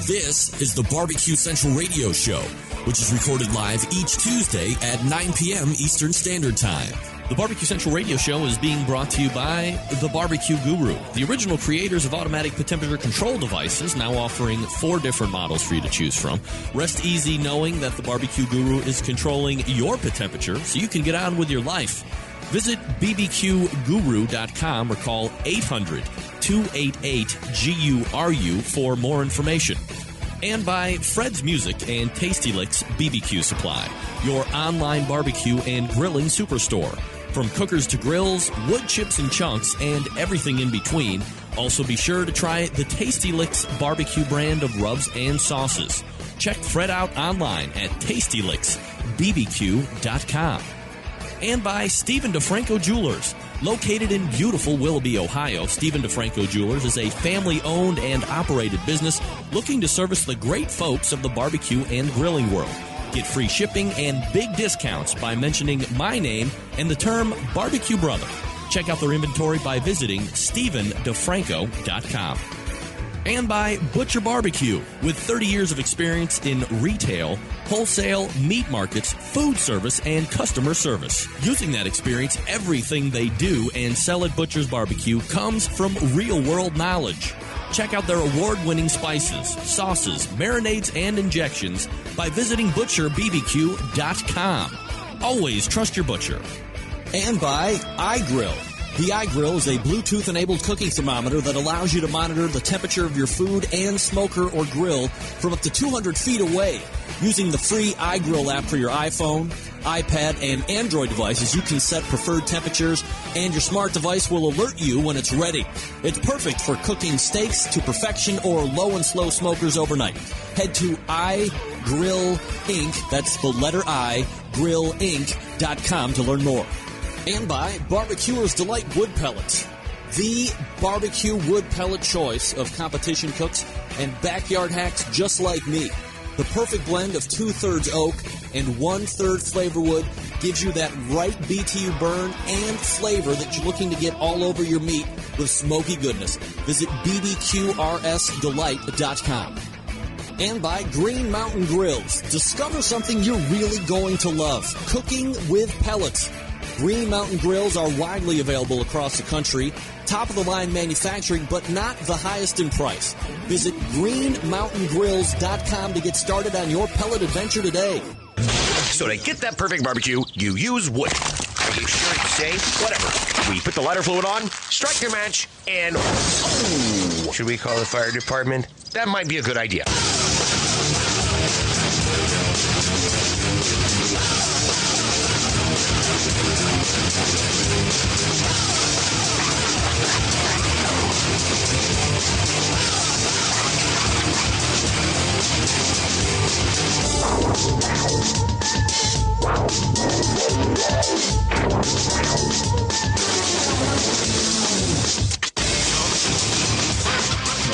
This is the Barbecue Central Radio Show, which is recorded live each Tuesday at 9 p.m. Eastern Standard Time. The Barbecue Central Radio Show is being brought to you by The Barbecue Guru, the original creators of automatic temperature control devices, now offering 4 different models for you to choose from. Rest easy knowing that The Barbecue Guru is controlling your pit temperature so you can get on with your life. Visit bbqguru.com or call 800-288-GURU for more information. And by Fred's Music and Tasty Licks BBQ Supply, your online barbecue and grilling superstore. From cookers to grills, wood chips and chunks, and everything in between. Also be sure to try the Tasty Licks barbecue brand of rubs and sauces. Check Fred out online at tastylicksbbq.com. And by Stephen DeFranco Jewelers. Located in beautiful Willoughby, Ohio, Stephen DeFranco Jewelers is a family-owned and operated business looking to service the great folks of the barbecue and grilling world. Get free shipping and big discounts by mentioning my name and the term Barbecue Brother. Check out their inventory by visiting StephenDeFranco.com. And by Butcher Barbecue, with 30 years of experience in retail, wholesale, meat markets, food service, and customer service. Using that experience, everything they do and sell at Butcher's Barbecue comes from real-world knowledge. Check out their award-winning spices, sauces, marinades, and injections by visiting ButcherBBQ.com. Always trust your butcher. And by iGrill. The iGrill is a Bluetooth-enabled cooking thermometer that allows you to monitor the temperature of your food and smoker or grill from up to 200 feet away. Using the free iGrill app for your iPhone, iPad, and Android devices, you can set preferred temperatures, and your smart device will alert you when it's ready. It's perfect for cooking steaks to perfection or low and slow smokers overnight. Head to iGrill Inc., that's the letter I, grillinc.com to learn more. And by Barbecuer's Delight Wood Pellets, the barbecue wood pellet choice of competition cooks and backyard hacks just like me. The perfect blend of 2/3 oak and 1/3 flavor wood gives you that right BTU burn and flavor that you're looking to get all over your meat with smoky goodness. Visit bbqrsdelight.com. And by Green Mountain Grills. Discover something you're really going to love. Cooking with pellets. Green Mountain Grills are widely available across the country. Top-of-the-line manufacturing, but not the highest in price. Visit greenmountaingrills.com to get started on your pellet adventure today. So to get that perfect barbecue, you use wood. Are you sure it's safe? Whatever. We put the lighter fluid on, strike your match, and... Oh! Should we call the fire department? That might be a good idea.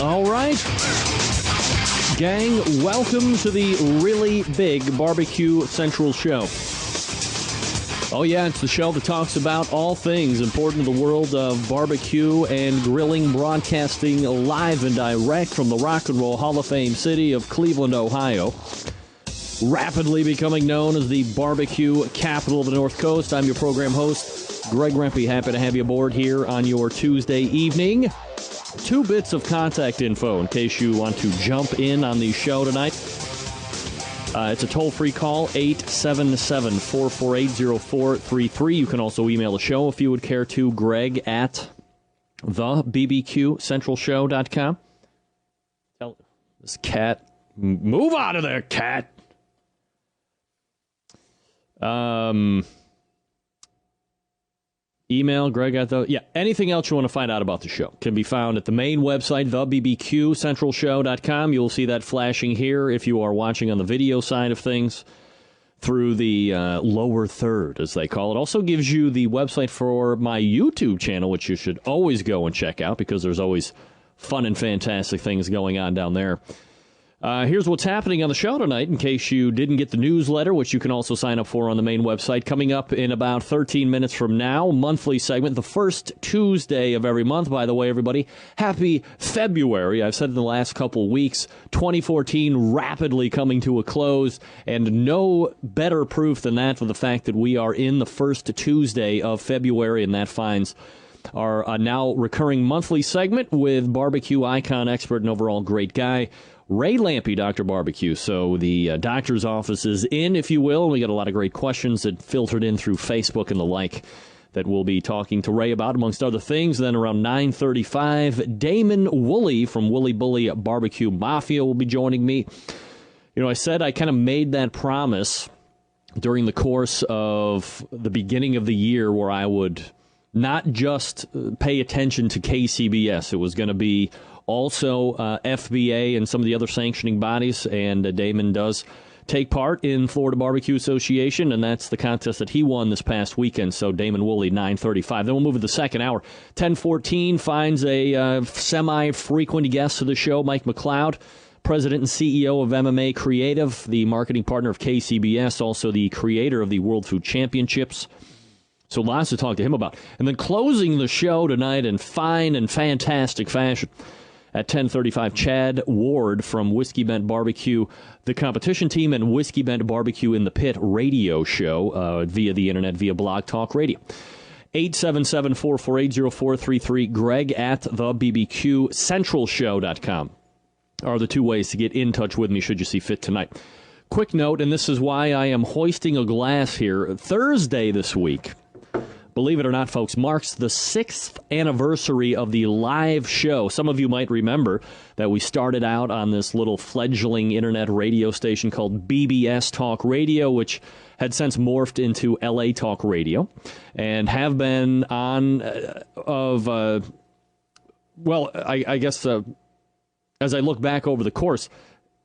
All right, gang, welcome to the really big Barbecue Central show. Oh yeah, it's the show that talks about all things important to the world of barbecue and grilling, broadcasting live and direct from the Rock and Roll Hall of Fame city of Cleveland, Ohio. Rapidly becoming known as the barbecue capital of the North Coast. I'm your program host, Greg Rempe. Happy to have you aboard here on your Tuesday evening. 2 bits of contact info in case you want to jump in on the show tonight. It's a toll-free call, 877-448-0433. You can also email the show if you would care to, Greg at thebbqcentralshow.com. Tell this cat, move out of there, cat. Email Greg at anything else you want to find out about the show can be found at the main website, thebbqcentralshow.com. You'll see that flashing here if you are watching on the video side of things through the lower third, as they call it. Also gives you the website for my YouTube channel, which you should always go and check out because there's always fun and fantastic things going on down there. Here's what's happening on the show tonight, in case you didn't get the newsletter, which you can also sign up for on the main website. Coming up in about 13 minutes from now, monthly segment, the first Tuesday of every month. By the way, everybody, happy February. I've said in the last couple weeks, 2014 rapidly coming to a close, and no better proof than that for the fact that we are in the first Tuesday of February, and that finds our now recurring monthly segment with barbecue icon, expert, and overall great guy, Ray Lampe, Dr. Barbecue. So the doctor's office is in, if you will. We got a lot of great questions that filtered in through Facebook and the like that we'll be talking to Ray about, amongst other things. Then around 9:35, Damon Wooley from Wooley Bully BBQ Mafia will be joining me. You know, I said I kind of made that promise during the course of the beginning of the year where I would not just pay attention to KCBS. It was going to be also FBA and some of the other sanctioning bodies, and Damon does take part in Florida Barbecue Association, and that's the contest that he won this past weekend. So Damon Wooley, 9:35. Then we'll move to the second hour. 10:14 finds a semi-frequent guest to the show, Mike McLeod, President and CEO of MMA Creative, the marketing partner of KCBS, also the creator of the World Food Championships. So lots to talk to him about. And then closing the show tonight in fine and fantastic fashion at 10:35, Chad Ward from Whiskey Bent Barbecue, the competition team, and Whiskey Bent Barbecue in the Pit radio show via the internet, via Blog Talk Radio. 877-448-0433, Greg at thebbqcentralshow.com are the two ways to get in touch with me should you see fit tonight. Quick note, and this is why I am hoisting a glass here. Thursday this week, believe it or not, folks, marks the 6th anniversary of the live show. Some of you might remember that we started out on this little fledgling internet radio station called BBS Talk Radio, which had since morphed into LA Talk Radio, and have been on I guess as I look back over the course,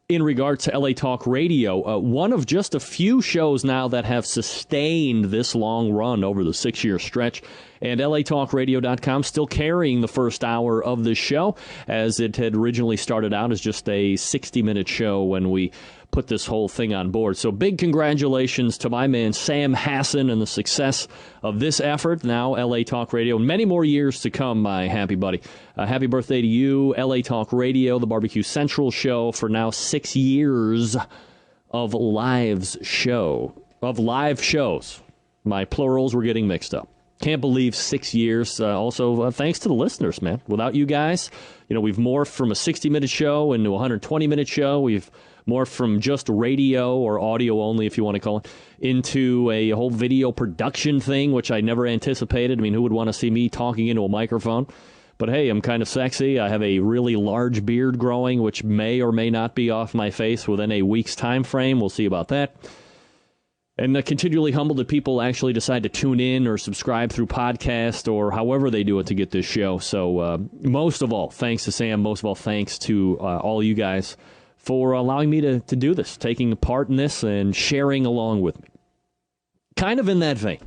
in regards to LA Talk Radio, one of just a few shows now that have sustained this long run over the 6-year stretch. And LATalkRadio.com still carrying the first hour of this show, as it had originally started out as just a 60-minute show when we put this whole thing on board. So big congratulations to my man Sam Hassan and the success of this effort. Now LA Talk Radio, many more years to come, my happy buddy. Happy birthday to you, LA Talk Radio, the Barbecue Central show, for now 6 years of live shows. My plurals were getting mixed up. Can't believe 6 years. Also, thanks to the listeners, man. Without you guys, we've morphed from a 60-minute show into a 120-minute show. We've morphed from just radio, or audio only if you want to call it, into a whole video production thing, which I never anticipated. I mean, who would want to see me talking into a microphone? But hey, I'm kind of sexy. I have a really large beard growing, which may or may not be off my face within a week's time frame. We'll see about that. And continually humbled that people actually decide to tune in or subscribe through podcast or however they do it to get this show. So most of all, thanks to Sam. Most of all, thanks to all you guys for allowing me to do this, taking part in this and sharing along with me. Kind of in that vein,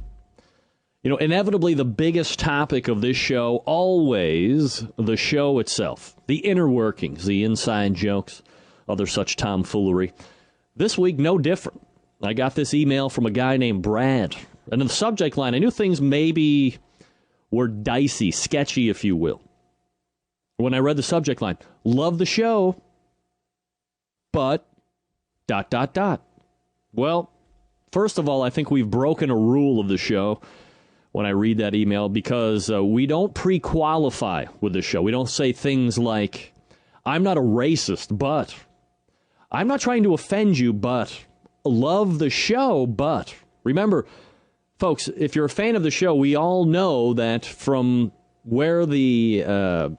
inevitably the biggest topic of this show, always the show itself, the inner workings, the inside jokes, other such tomfoolery. This week, no different. I got this email from a guy named Brad, and in the subject line, I knew things maybe were dicey, sketchy, if you will. When I read the subject line, love the show, but ... Well, first of all, I think we've broken a rule of the show when I read that email, because we don't pre-qualify with the show. We don't say things like, I'm not a racist, but I'm not trying to offend you, but love the show, but remember, folks, if you're a fan of the show, we all know that from where the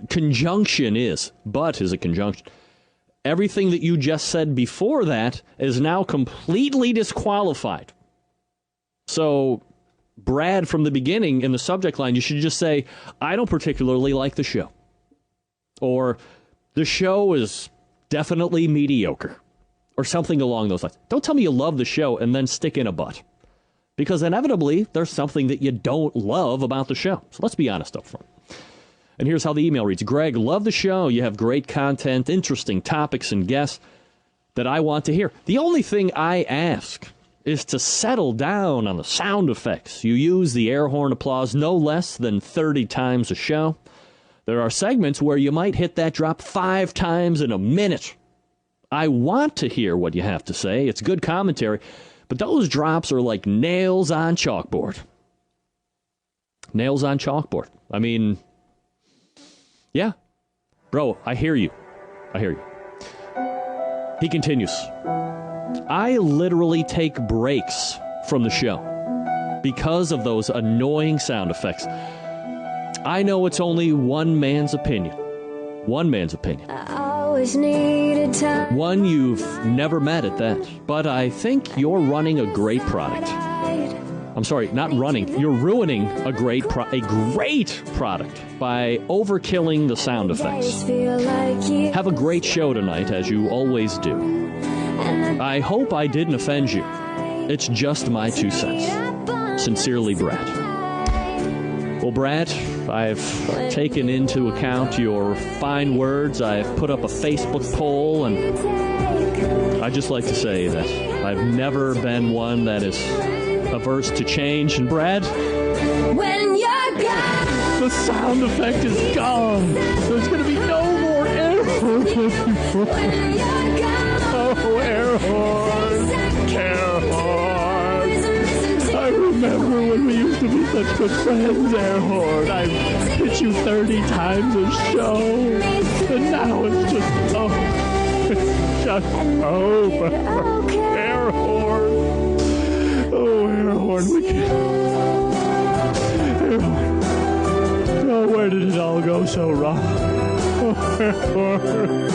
conjunction is, but is a conjunction, everything that you just said before that is now completely disqualified. So, Brad, from the beginning in the subject line, you should just say, I don't particularly like the show. Or, the show is definitely mediocre. Or something along those lines. Don't tell me you love the show and then stick in a but. Because inevitably, there's something that you don't love about the show. So let's be honest up front. And here's how the email reads. Greg, love the show. You have great content, interesting topics, and guests that I want to hear. The only thing I ask is to settle down on the sound effects. You use the air horn applause no less than 30 times a show. There are segments where you might hit that drop 5 times in a minute. I want to hear what you have to say. It's good commentary. But those drops are like nails on chalkboard. Nails on chalkboard. I mean, yeah. Bro, I hear you. I hear you. He continues. I literally take breaks from the show because of those annoying sound effects. I know it's only one man's opinion. One man's opinion. I always needed time. One you've never met at that. But I think you're running a great product. I'm sorry, not running. You're ruining a great product by overkilling the sound effects. Have a great show tonight, as you always do. I hope I didn't offend you. It's just my 2 cents. Sincerely, Brad. Well, Brad, I've taken into account your fine words. I've put up a Facebook poll, and I'd just like to say that I've never been one that is averse to change. And Brad, when you're gone, the sound effect is gone. There's going to be no more air horn. When you're gone, oh, air horn, air horn. I remember when we used to be such good friends, air horn. I've hit you 30 times a show, and now it's just, it's just over. Air horn. Oh, air horn. Air horn. Oh, where did it all go so wrong? Oh, air horn.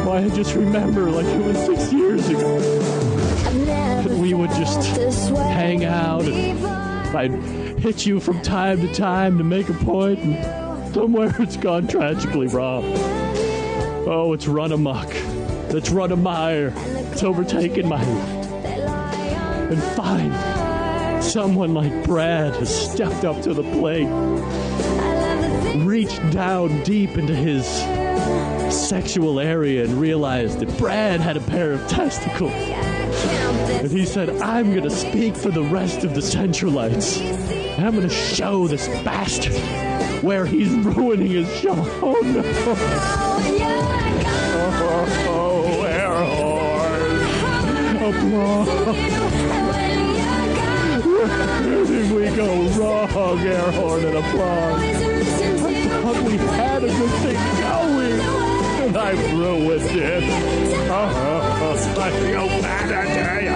Oh, I just remember like it was 6 years ago. We would just hang out, and I'd hit you from time to time to make a point, and somewhere it's gone tragically wrong. Oh, it's run amok. It's run a mire. It's overtaken my life. And fine, someone like Brad has stepped up to the plate, reached down deep into his sexual area and realized that Brad had a pair of testicles. And he said, I'm going to speak for the rest of the Centralites. And I'm going to show this bastard where he's ruining his show. Oh, no. Oh, air horn. Applause. Where did we go wrong, air horn and applause? I thought we had a good thing going, and I ruined it. Oh, I feel bad today.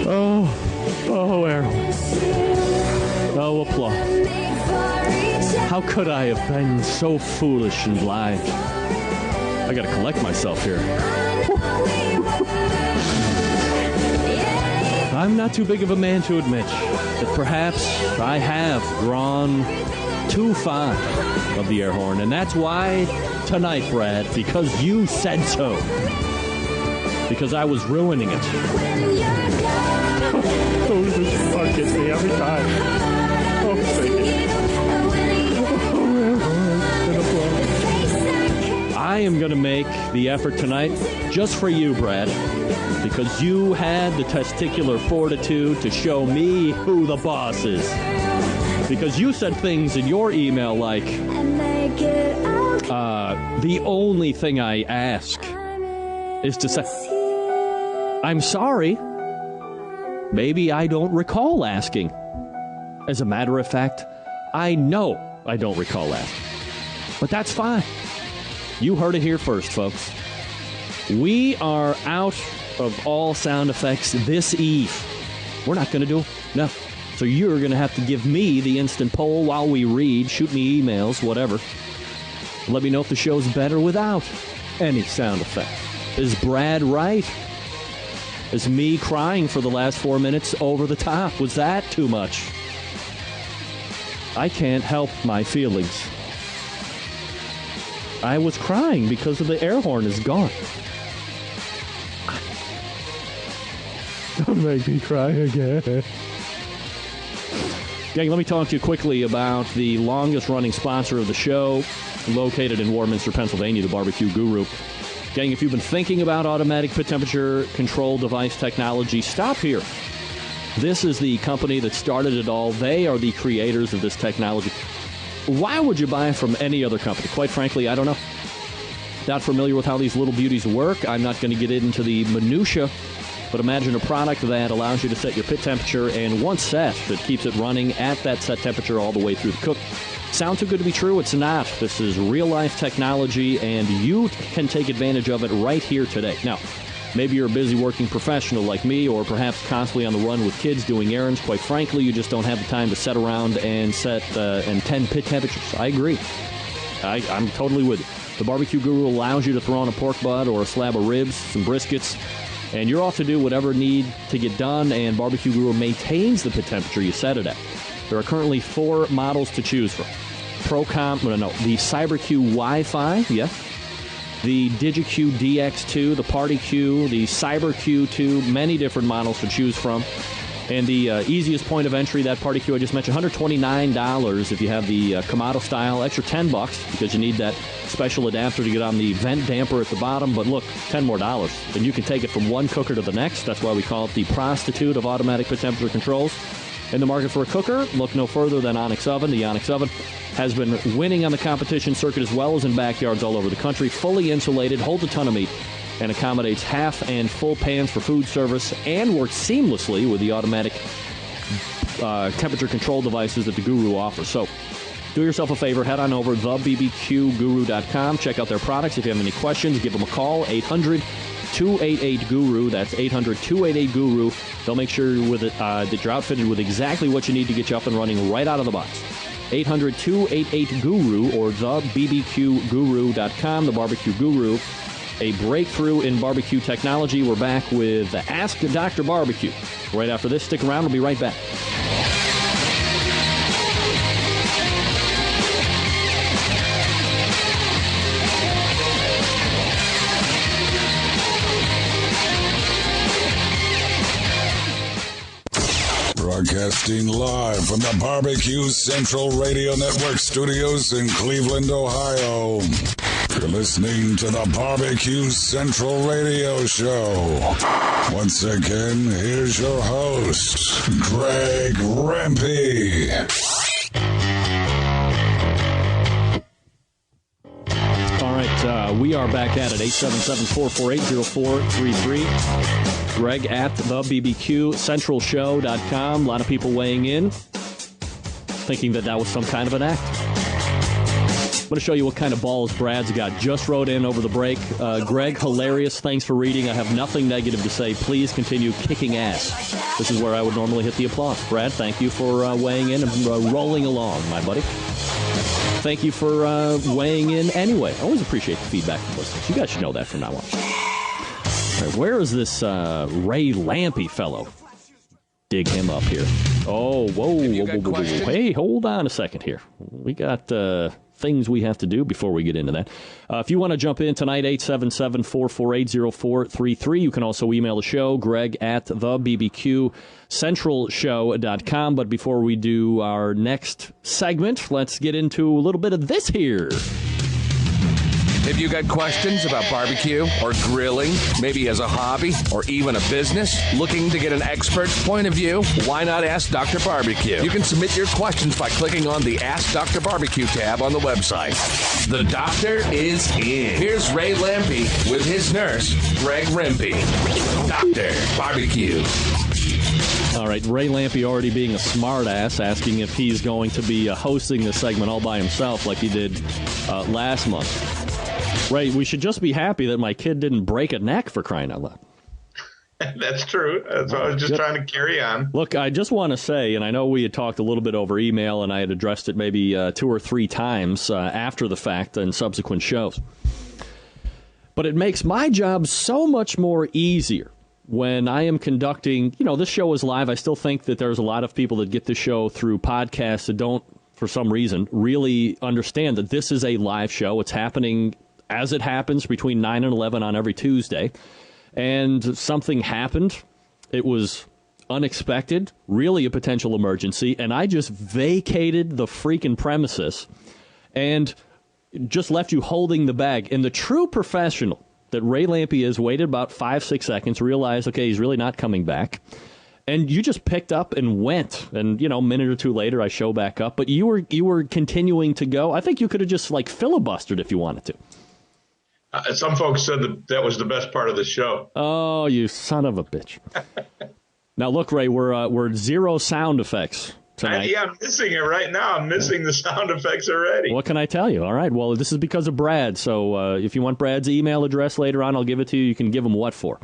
Oh, air horn. Oh, applause. How could I have been so foolish and blind? I gotta collect myself here. I'm not too big of a man to admit that perhaps I have grown too fond of the air horn, and that's why tonight, Brad, because you said so. Because I was ruining it. Oh, this fuck gets me every time. Oh, thank you. I am going to make the effort tonight just for you, Brad, because you had the testicular fortitude to show me who the boss is. Because you said things in your email like, the only thing I ask is to say, I'm sorry. Maybe I don't recall asking. As a matter of fact, I know I don't recall asking. But that's fine. You heard it here first, folks. We are out of all sound effects this eve. We're not going to do it. No. So you're going to have to give me the instant poll while we read. Shoot me emails, whatever. Let me know if the show's better without any sound effect. Is Brad right? Is me crying for the last 4 minutes over the top? Was that too much? I can't help my feelings. I was crying because of the air horn is gone. make me cry again. Gang, let me talk to you quickly about the longest-running sponsor of the show, located in Warminster, Pennsylvania, the Barbecue Guru. Gang, if you've been thinking about automatic pit temperature control device technology, stop here. This is the company that started it all. They are the creators of this technology. Why would you buy from any other company? Quite frankly, I don't know. Not familiar with how these little beauties work. I'm not going to get into the minutia. But imagine a product that allows you to set your pit temperature, and once set, it keeps it running at that set temperature all the way through the cook. Sound too good to be true? It's not. This is real-life technology, and you can take advantage of it right here today. Now, maybe you're a busy working professional like me, or perhaps constantly on the run with kids doing errands. Quite frankly, you just don't have the time to sit around and set and tend pit temperatures. I agree. I'm totally with you. The Barbecue Guru allows you to throw on a pork butt or a slab of ribs, some briskets, and you're off to do whatever need to get done, and Barbecue Guru maintains the pit temperature you set it at. There are currently 4 models to choose from. the CyberQ Wi-Fi, yes. The DigiQ DX2, the PartyQ, the CyberQ 2, many different models to choose from. And the easiest point of entry, that PartyQ I just mentioned, $129 if you have the Kamado style, extra $10 because you need that special adapter to get on the vent damper at the bottom. But look, $10 more, and you can take it from one cooker to the next. That's why we call it the prostitute of automatic pit temperature controls. In the market for a cooker, look no further than Onyx Oven. The Onyx Oven has been winning on the competition circuit as well as in backyards all over the country. Fully insulated, holds a ton of meat, and accommodates half and full pans for food service, and works seamlessly with the automatic temperature control devices that the Guru offers. So do yourself a favor, head on over thebbqguru.com, check out their products. If you have any questions, give them a call, 800-288-GURU. That's 800-288-GURU. They'll make sure that you're outfitted with exactly what you need to get you up and running right out of the box. 800-288-GURU or thebbqguru.com, the Barbecue Guru. A breakthrough in barbecue technology. We're back with Ask Dr. Barbecue. Right after this, stick around. We'll be right back. Broadcasting live from the Barbecue Central Radio Network studios in Cleveland, Ohio. You're listening to the Barbecue Central Radio Show. Once again, here's your host, Greg Rempe. All right, we are back at it, 877-448-0433. Greg at the BBQCentralShow.com. A lot of people weighing in, thinking that was some kind of an act. I'm going to show you what kind of balls Brad's got. Just wrote in over the break. Greg, hilarious. Thanks for reading. I have nothing negative to say. Please continue kicking ass. This is where I would normally hit the applause. Brad, thank you for weighing in and rolling along, my buddy. Thank you for weighing in anyway. I always appreciate the feedback from listeners. You guys should know that from now on. All right, where is this Ray Lampy fellow? Dig him up here. Oh, whoa. Hey, hold on a second here. We got things we have to do before we get into that. If you want to jump in tonight, 877-448-0433. You can also email the show, Greg at thebbqcentralshow.com. But before we do our next segment, let's get into a little bit of this here. If you got questions about barbecue or grilling, maybe as a hobby or even a business, looking to get an expert's point of view, why not ask Dr. Barbecue? You can submit your questions by clicking on the Ask Dr. Barbecue tab on the website. The doctor is in. Here's Ray Lampy with his nurse, Greg Rempe. Dr. Barbecue. All right, Ray Lampy already being a smartass, asking if he's going to be hosting this segment all by himself like he did last month. Ray, we should just be happy that my kid didn't break a neck, for crying out loud. That's true. That's what I was just trying to carry on. Look, I just want to say, and I know we had talked a little bit over email, and I had addressed it maybe 2 or 3 times after the fact in subsequent shows. But it makes my job so much more easier when I am conducting, this show is live. I still think that there's a lot of people that get the show through podcasts that don't, for some reason, really understand that this is a live show. It's happening as it happens between 9 and 11 on every Tuesday. And something happened. It was unexpected, really a potential emergency, and I just vacated the freaking premises and just left you holding the bag. And the true professional that Ray Lampe is waited about 5-6 seconds, realized, okay, he's really not coming back. And you just picked up and went. And, a minute or two later, I show back up. But you were continuing to go. I think you could have just, filibustered if you wanted to. Some folks said that was the best part of the show. Oh, you son of a bitch. Now, look, Ray, we're zero sound effects tonight. I'm missing it right now. I'm missing the sound effects already. What can I tell you? All right, well, this is because of Brad. So if you want Brad's email address later on, I'll give it to you. You can give him what for.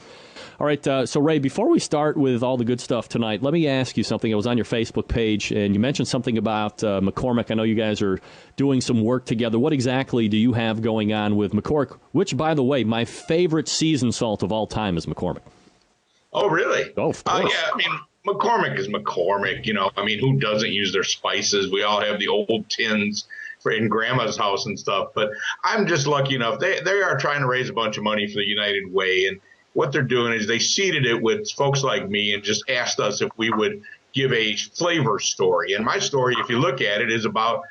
All right, so Ray, before we start with all the good stuff tonight, let me ask you something. It was on your Facebook page, and you mentioned something about McCormick. I know you guys are doing some work together. What exactly do you have going on with McCormick? Which, by the way, my favorite seasoned salt of all time is McCormick. Oh, really? Oh, of course. Yeah, McCormick is McCormick. Who doesn't use their spices? We all have the old tins in Grandma's house and stuff. But I'm just lucky enough. They are trying to raise a bunch of money for the United Way, and what they're doing is they seeded it with folks like me and just asked us if we would give a flavor story. And my story, if you look at it, is about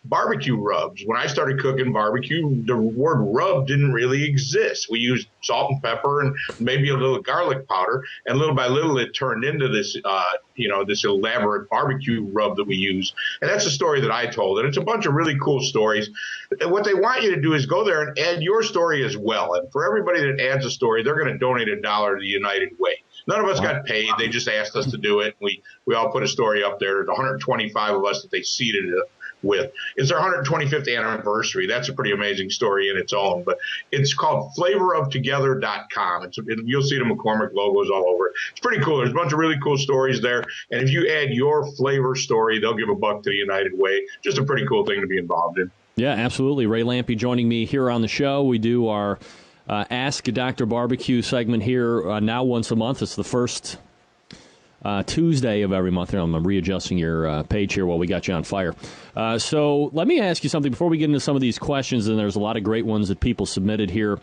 barbecue rubs. When I started cooking barbecue, the word rub didn't really exist. We used salt and pepper and maybe a little garlic powder, and little by little it turned into this, this elaborate barbecue rub that we use. And that's a story that I told, and it's a bunch of really cool stories. And what they want you to do is go there and add your story as well. And for everybody that adds a story, they're going to donate $1 to the United Way. None of us got paid. They just asked us to do it. We all put a story up there. There's 125 of us that they seeded it with. It's our 125th anniversary. That's a pretty amazing story in its own. But it's called flavoroftogether.com. You'll see the McCormick logos all over it. It's pretty cool. There's a bunch of really cool stories there. And if you add your flavor story, they'll give $1 to the United Way. Just a pretty cool thing to be involved in. Yeah, absolutely. Ray Lampe joining me here on the show. We do our Ask Dr. Barbecue segment here now once a month. It's the first Tuesday of every month. I'm readjusting your page here while we got you on fire. So let me ask you something before we get into some of these questions, and there's a lot of great ones that people submitted here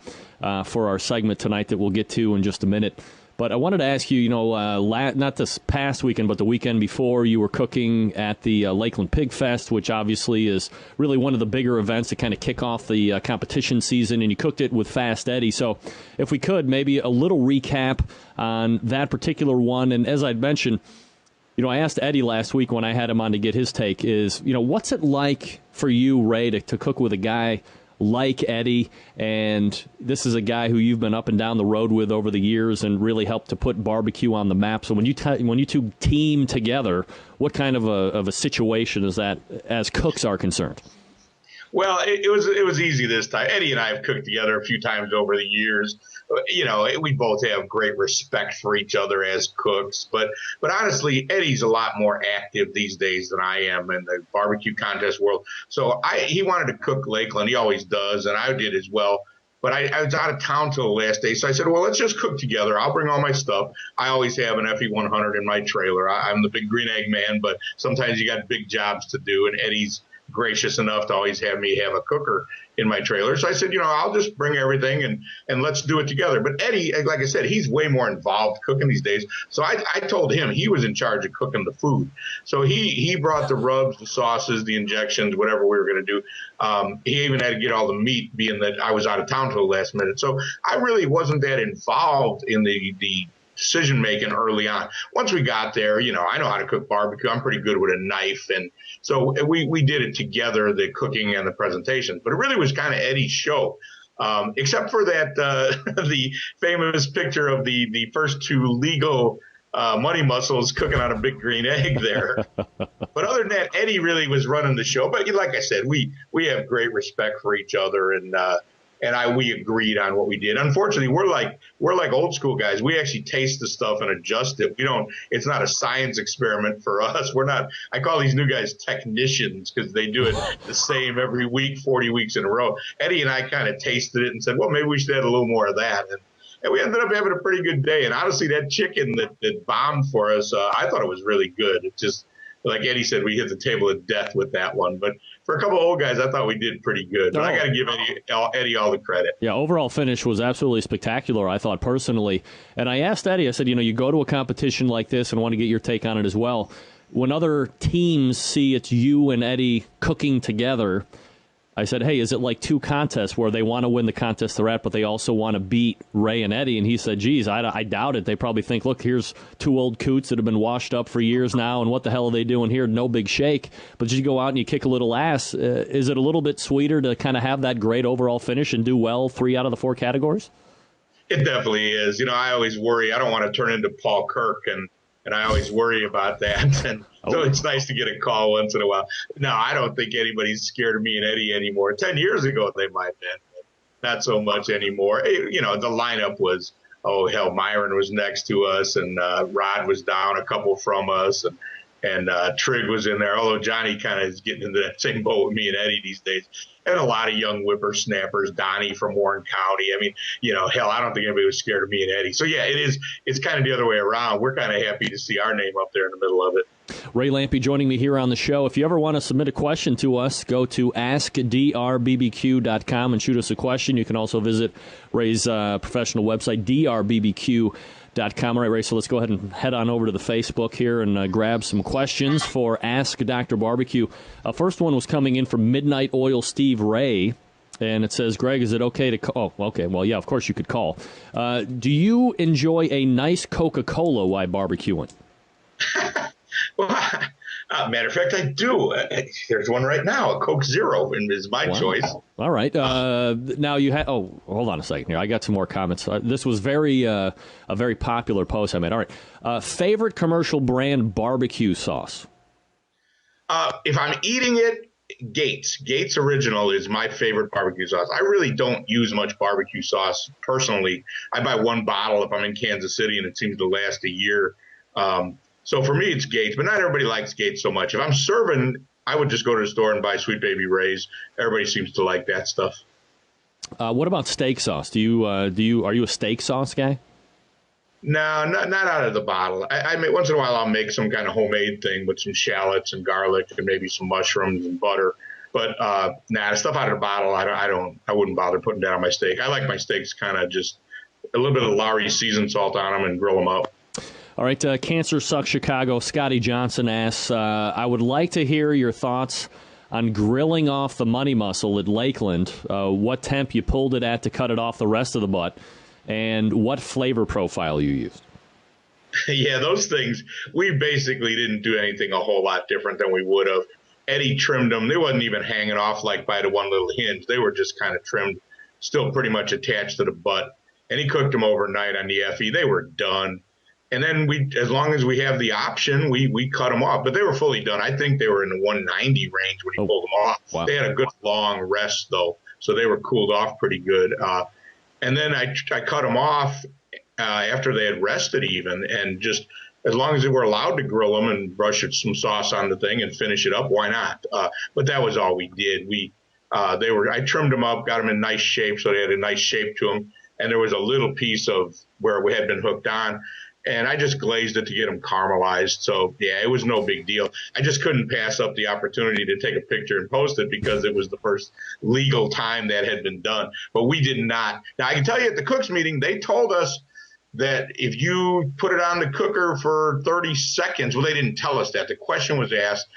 for our segment tonight that we'll get to in just a minute. But I wanted to ask you, not this past weekend, but the weekend before, you were cooking at the Lakeland Pig Fest, which obviously is really one of the bigger events to kind of kick off the competition season, and you cooked it with Fast Eddie. So if we could, maybe a little recap on that particular one. And as I'd mentioned, I asked Eddie last week when I had him on to get his take is, what's it like for you, Ray, to cook with a guy like Eddie, and this is a guy who you've been up and down the road with over the years and really helped to put barbecue on the map. So when you two team together, what kind of a situation is that as cooks are concerned? Well, it was easy this time. Eddie and I have cooked together a few times over the years. We both have great respect for each other as cooks. But honestly, Eddie's a lot more active these days than I am in the barbecue contest world. So he wanted to cook Lakeland. He always does, and I did as well. But I was out of town till the last day, so I said, well, let's just cook together. I'll bring all my stuff. I always have an FE100 in my trailer. I'm the big green egg man, but sometimes you got big jobs to do, and Eddie's gracious enough to always have me have a cooker in my trailer. So I said, I'll just bring everything and let's do it together. But Eddie, like I said, he's way more involved cooking these days. So I told him he was in charge of cooking the food. So he brought the rubs, the sauces, the injections, whatever we were going to do. He even had to get all the meat, being that I was out of town till the last minute. So I really wasn't that involved in the decision making early on. Once we got there, I know how to cook barbecue. I'm pretty good with a knife, and so we did it together, the cooking and the presentation. But it really was kind of Eddie's show, except for that the famous picture of the first two legal money muscles cooking on a big green egg there. But other than that, Eddie really was running the show. But like I said, we have great respect for each other, and we agreed on what we did. Unfortunately, we're like old school guys. We actually taste the stuff and adjust it. It's not a science experiment for us. I call these new guys technicians because they do it the same every week, 40 weeks in a row. Eddie and I kind of tasted it and said, well, maybe we should add a little more of that. And we ended up having a pretty good day. And honestly, that chicken that bombed for us, I thought it was really good. It just, like Eddie said, we hit the table of death with that one. But for a couple of old guys, I thought we did pretty good. But I got to give Eddie all the credit. Yeah, overall finish was absolutely spectacular, I thought, personally. And I asked Eddie, I said, you go to a competition like this and want to get your take on it as well. When other teams see it's you and Eddie cooking together, I said, hey, is it like two contests where they want to win the contest they're at, but they also want to beat Ray and Eddie? And he said, geez, I doubt it. They probably think, look, here's two old coots that have been washed up for years now, and what the hell are they doing here? No big shake. But you go out and you kick a little ass. Is it a little bit sweeter to kind of have that great overall finish and do well 3 out of the 4 categories? It definitely is. I always worry. I don't want to turn into Paul Kirk, and I always worry about that. And so it's nice to get a call once in a while. No, I don't think anybody's scared of me and Eddie anymore. 10 years ago, they might have been, but not so much anymore. The lineup was, Myron was next to us, and Rod was down a couple from us, and Trigg was in there, although Johnny kind of is getting into that same boat with me and Eddie these days. And a lot of young whippersnappers, Donnie from Warren County. I mean, I don't think anybody was scared of me and Eddie. So, yeah, it's kind of the other way around. We're kind of happy to see our name up there in the middle of it. Ray Lampe joining me here on the show. If you ever want to submit a question to us, go to askdrbbq.com and shoot us a question. You can also visit Ray's professional website, drbbq.com. All right, Ray, so let's go ahead and head on over to the Facebook here and grab some questions for Ask Dr. Barbecue. First one was coming in from Midnight Oil Steve Ray, and it says, Greg, is it okay to call? Oh, okay, well, yeah, of course you could call. Do you enjoy a nice Coca-Cola while barbecuing? Well, matter of fact, I do. There's one right now, a Coke Zero, and is my choice. All right. Now you had. Oh, hold on a second here. I got some more comments. This was a very popular post I made. All right. Favorite commercial brand barbecue sauce? If I'm eating it, Gates. Gates Original is my favorite barbecue sauce. I really don't use much barbecue sauce personally. I buy one bottle if I'm in Kansas City, and it seems to last a year. So for me, it's Gates, but not everybody likes Gates so much. If I'm serving, I would just go to the store and buy Sweet Baby Ray's. Everybody seems to like that stuff. What about steak sauce? Are you a steak sauce guy? No, not out of the bottle. I make, once in a while I'll make some kind of homemade thing with some shallots and garlic and maybe some mushrooms and butter. But stuff out of the bottle, I wouldn't bother putting that on my steak. I like my steaks kind of just a little bit of Lowry seasoned salt on them and grill them up. All right, Cancer Sucks Chicago, Scotty Johnson asks, I would like to hear your thoughts on grilling off the money muscle at Lakeland, what temp you pulled it at to cut it off the rest of the butt, and what flavor profile you used. Yeah, those things, we basically didn't do anything a whole lot different than we would have. Eddie trimmed them. They wasn't even hanging off like by the one little hinge. They were just kind of trimmed, still pretty much attached to the butt. And he cooked them overnight on the FE. They were done. And then as long as we have the option, we cut them off. But they were fully done. I think they were in the 190 range when he pulled them off. Wow. They had a good long rest, though, so they were cooled off pretty good. And then I cut them off after they had rested even, and just as long as they were allowed to grill them and brush some sauce on the thing and finish it up, why not? But that was all we did. I trimmed them up, got them in nice shape, so they had a nice shape to them. And there was a little piece of where we had been hooked on. And I just glazed it to get them caramelized. So, yeah, it was no big deal. I just couldn't pass up the opportunity to take a picture and post it because it was the first legal time that had been done. But we did not. Now, I can tell you at the cooks meeting, they told us that if you put it on the cooker for 30 seconds, well, they didn't tell us that. The question was asked.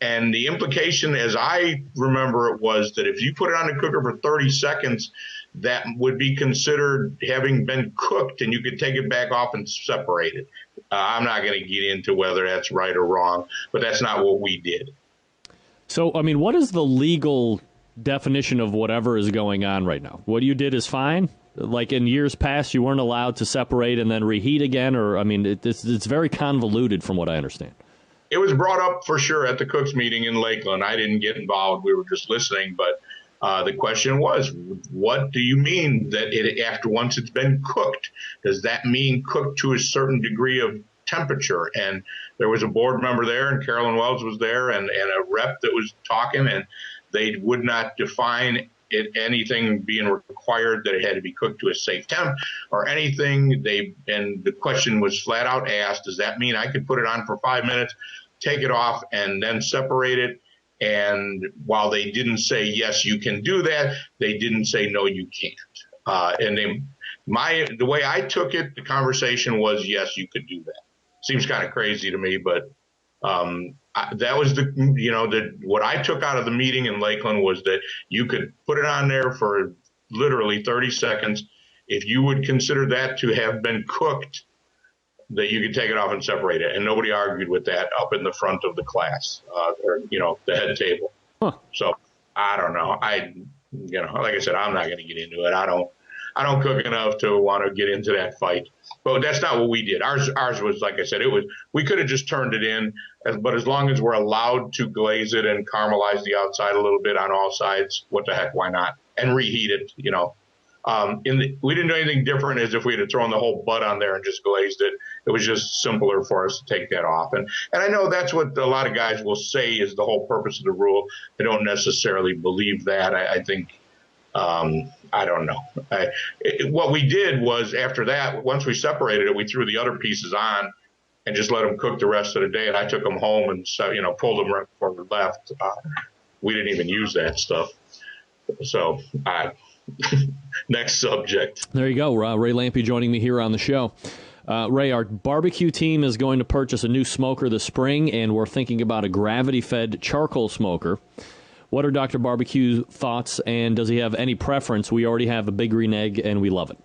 And the implication, as I remember it, was that if you put it on the cooker for 30 seconds, that would be considered having been cooked, and you could take it back off and separate it. I'm not going to get into whether that's right or wrong, but that's not what we did. So, I mean, what is the legal definition of whatever is going on right now? What you did is fine? Like in years past, you weren't allowed to separate and then reheat again? Or, I mean, it's very convoluted from what I understand. It was brought up for sure at the cooks meeting in Lakeland. I didn't get involved. We were just listening, but the question was, what do you mean that after once it's been cooked? Does that mean cooked to a certain degree of temperature? And there was a board member there, and Carolyn Wells was there, and a rep that was talking, and they would not define anything being required that it had to be cooked to a safe temp or anything. And the question was flat out asked, does that mean I could put it on for 5 minutes? take it off and then separate it. And while they didn't say, yes, you can do that, they didn't say, no, you can't. The way I took it, the conversation was, yes, you could do that. Seems kind of crazy to me, but that was what I took out of the meeting in Lakeland was that you could put it on there for literally 30 seconds. If you would consider that to have been cooked, that you could take it off and separate it. And nobody argued with that up in the front of the class, or the head table. Huh. So I don't know. Like I said, I'm not going to get into it. I don't cook enough to want to get into that fight. But that's not what we did. Ours was, like I said, we could have just turned it in, but as long as we're allowed to glaze it and caramelize the outside a little bit on all sides, what the heck, why not? And reheat it, we didn't do anything different as if we had thrown the whole butt on there and just glazed it. It was just simpler for us to take that off. And I know that's what a lot of guys will say is the whole purpose of the rule. I don't necessarily believe that. I think, I don't know. What we did was after that, once we separated it, we threw the other pieces on and just let them cook the rest of the day. And I took them home and pulled them right before we left. We didn't even use that stuff. So next subject. There you go. Ray Lampe joining me here on the show. Ray, our barbecue team is going to purchase a new smoker this spring, and we're thinking about a gravity-fed charcoal smoker. What are Dr. Barbecue's thoughts, and does he have any preference? We already have a Big Green Egg, and we love it.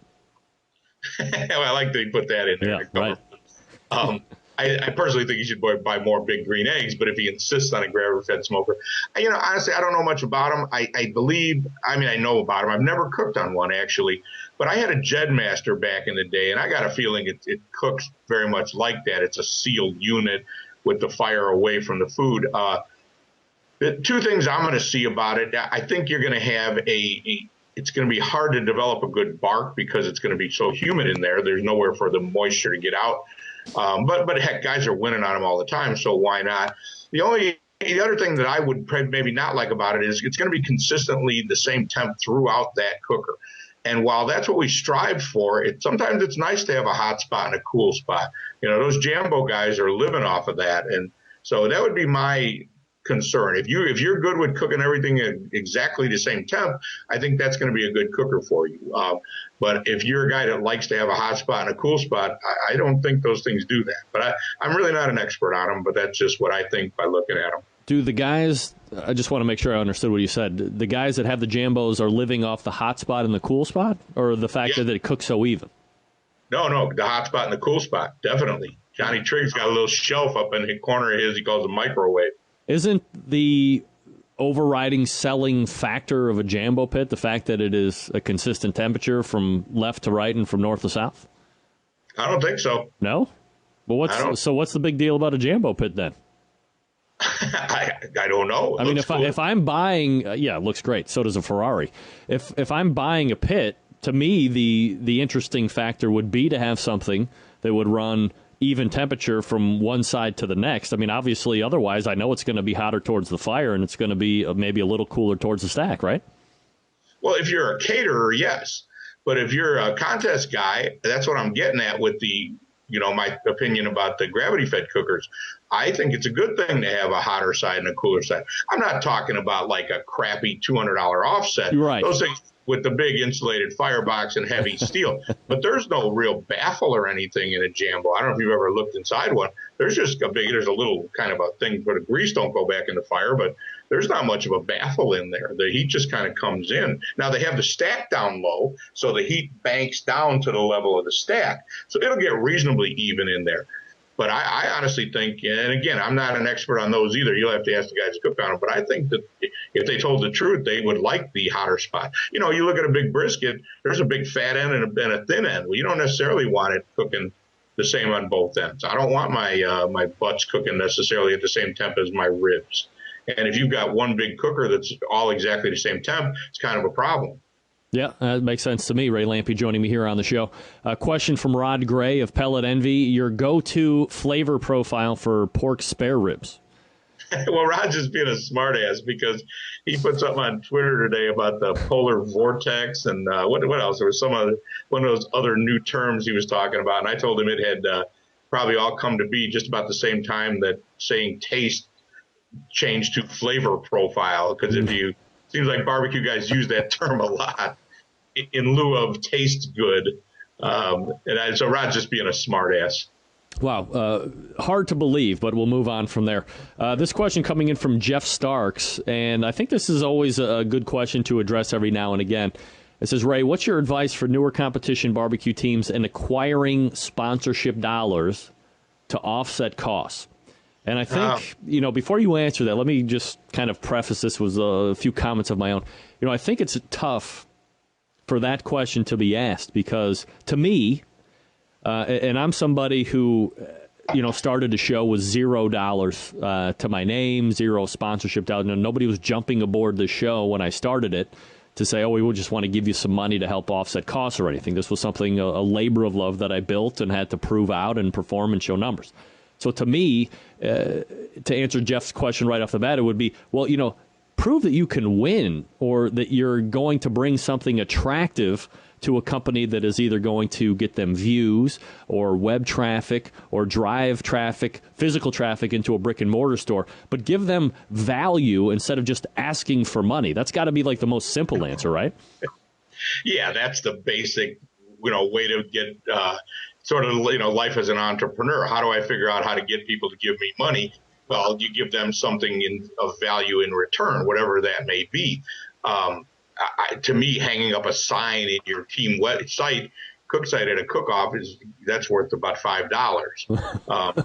Well, I like that you put that in there. Yeah, right. I personally think you should buy more Big Green Eggs, but if he insists on a gravity-fed smoker, honestly, I don't know much about them. I know about them. I've never cooked on one, actually, but I had a Jedmaster back in the day, and I got a feeling it cooks very much like that. It's a sealed unit with the fire away from the food. The two things I'm going to see about it, I think you're going to have it's going to be hard to develop a good bark because it's going to be so humid in there. There's nowhere for the moisture to get out. But heck, guys are winning on them all the time, so why not? The other thing that I would maybe not like about it is it's going to be consistently the same temp throughout that cooker. And while that's what we strive for, sometimes it's nice to have a hot spot and a cool spot. Those Jambo guys are living off of that, and so that would be my concern. If you're good with cooking everything at exactly the same temp, I think that's going to be a good cooker for you. But if you're a guy that likes to have a hot spot and a cool spot, I don't think those things do that. But I'm really not an expert on them, but that's just what I think by looking at them. Do the guys, I just want to make sure I understood what you said, the guys that have the Jambos are living off the hot spot and the cool spot, or the fact that it cooks so even? No, the hot spot and the cool spot, definitely. Johnny Triggs got a little shelf up in the corner of his, he calls a microwave. Isn't the overriding selling factor of a Jambo pit the fact that it is a consistent temperature from left to right and from north to south? I don't think so. No? Well, what's the big deal about a Jambo pit then? I don't know. I mean, if I'm buying, it looks great. So does a Ferrari. If I'm buying a pit, to me, the interesting factor would be to have something that would run even temperature from one side to the next. I mean, obviously, otherwise, I know it's going to be hotter towards the fire, and it's going to be maybe a little cooler towards the stack, right? Well, if you're a caterer, yes. But if you're a contest guy, that's what I'm getting at with my opinion about the gravity-fed cookers. I think it's a good thing to have a hotter side and a cooler side. I'm not talking about like a crappy $200 offset. Right. Those things with the big insulated firebox and heavy steel. But there's no real baffle or anything in a Jambo. I don't know if you've ever looked inside one. There's just there's a little kind of a thing where the grease don't go back in the fire, but there's not much of a baffle in there. The heat just kind of comes in. Now, they have the stack down low, so the heat banks down to the level of the stack. So it'll get reasonably even in there. But I honestly think, and again, I'm not an expert on those either. You'll have to ask the guys who cook on them. But I think that if they told the truth, they would like the hotter spot. You look at a big brisket, there's a big fat end and a thin end. Well, you don't necessarily want it cooking the same on both ends. I don't want my butts cooking necessarily at the same temp as my ribs. And if you've got one big cooker that's all exactly the same temp, it's kind of a problem. Yeah, that makes sense to me. Ray Lampe joining me here on the show. A question from Rod Gray of Pellet Envy. Your go-to flavor profile for pork spare ribs? Well, Rod's just being a smartass because he put something on Twitter today about the polar vortex and what else? There was one of those other new terms he was talking about, and I told him it had probably all come to be just about the same time that saying taste change to flavor profile, because seems like barbecue guys use that term a lot in lieu of taste good. So Rod's just being a smart ass. Wow. Hard to believe, but we'll move on from there. This question coming in from Jeff Starks, and I think this is always a good question to address every now and again. It says, Ray, what's your advice for newer competition barbecue teams in acquiring sponsorship dollars to offset costs? And I think, before you answer that, let me just kind of preface this with a few comments of my own. I think it's tough for that question to be asked because, to me, and I'm somebody who, started the show with $0 to my name, zero sponsorship dollars. Nobody was jumping aboard the show when I started it to say, we would just want to give you some money to help offset costs or anything. This was something, a labor of love that I built and had to prove out and perform and show numbers. So to me, to answer Jeff's question right off the bat, it would be, prove that you can win or that you're going to bring something attractive to a company that is either going to get them views or web traffic or drive traffic, physical traffic into a brick and mortar store, but give them value instead of just asking for money. That's got to be like the most simple answer, right? Yeah, that's the basic, way to get sort of, life as an entrepreneur. How do I figure out how to get people to give me money? Well, you give them something of value in return, whatever that may be. To me, hanging up a sign in your team site, cook site at a cook-off that's worth about $5.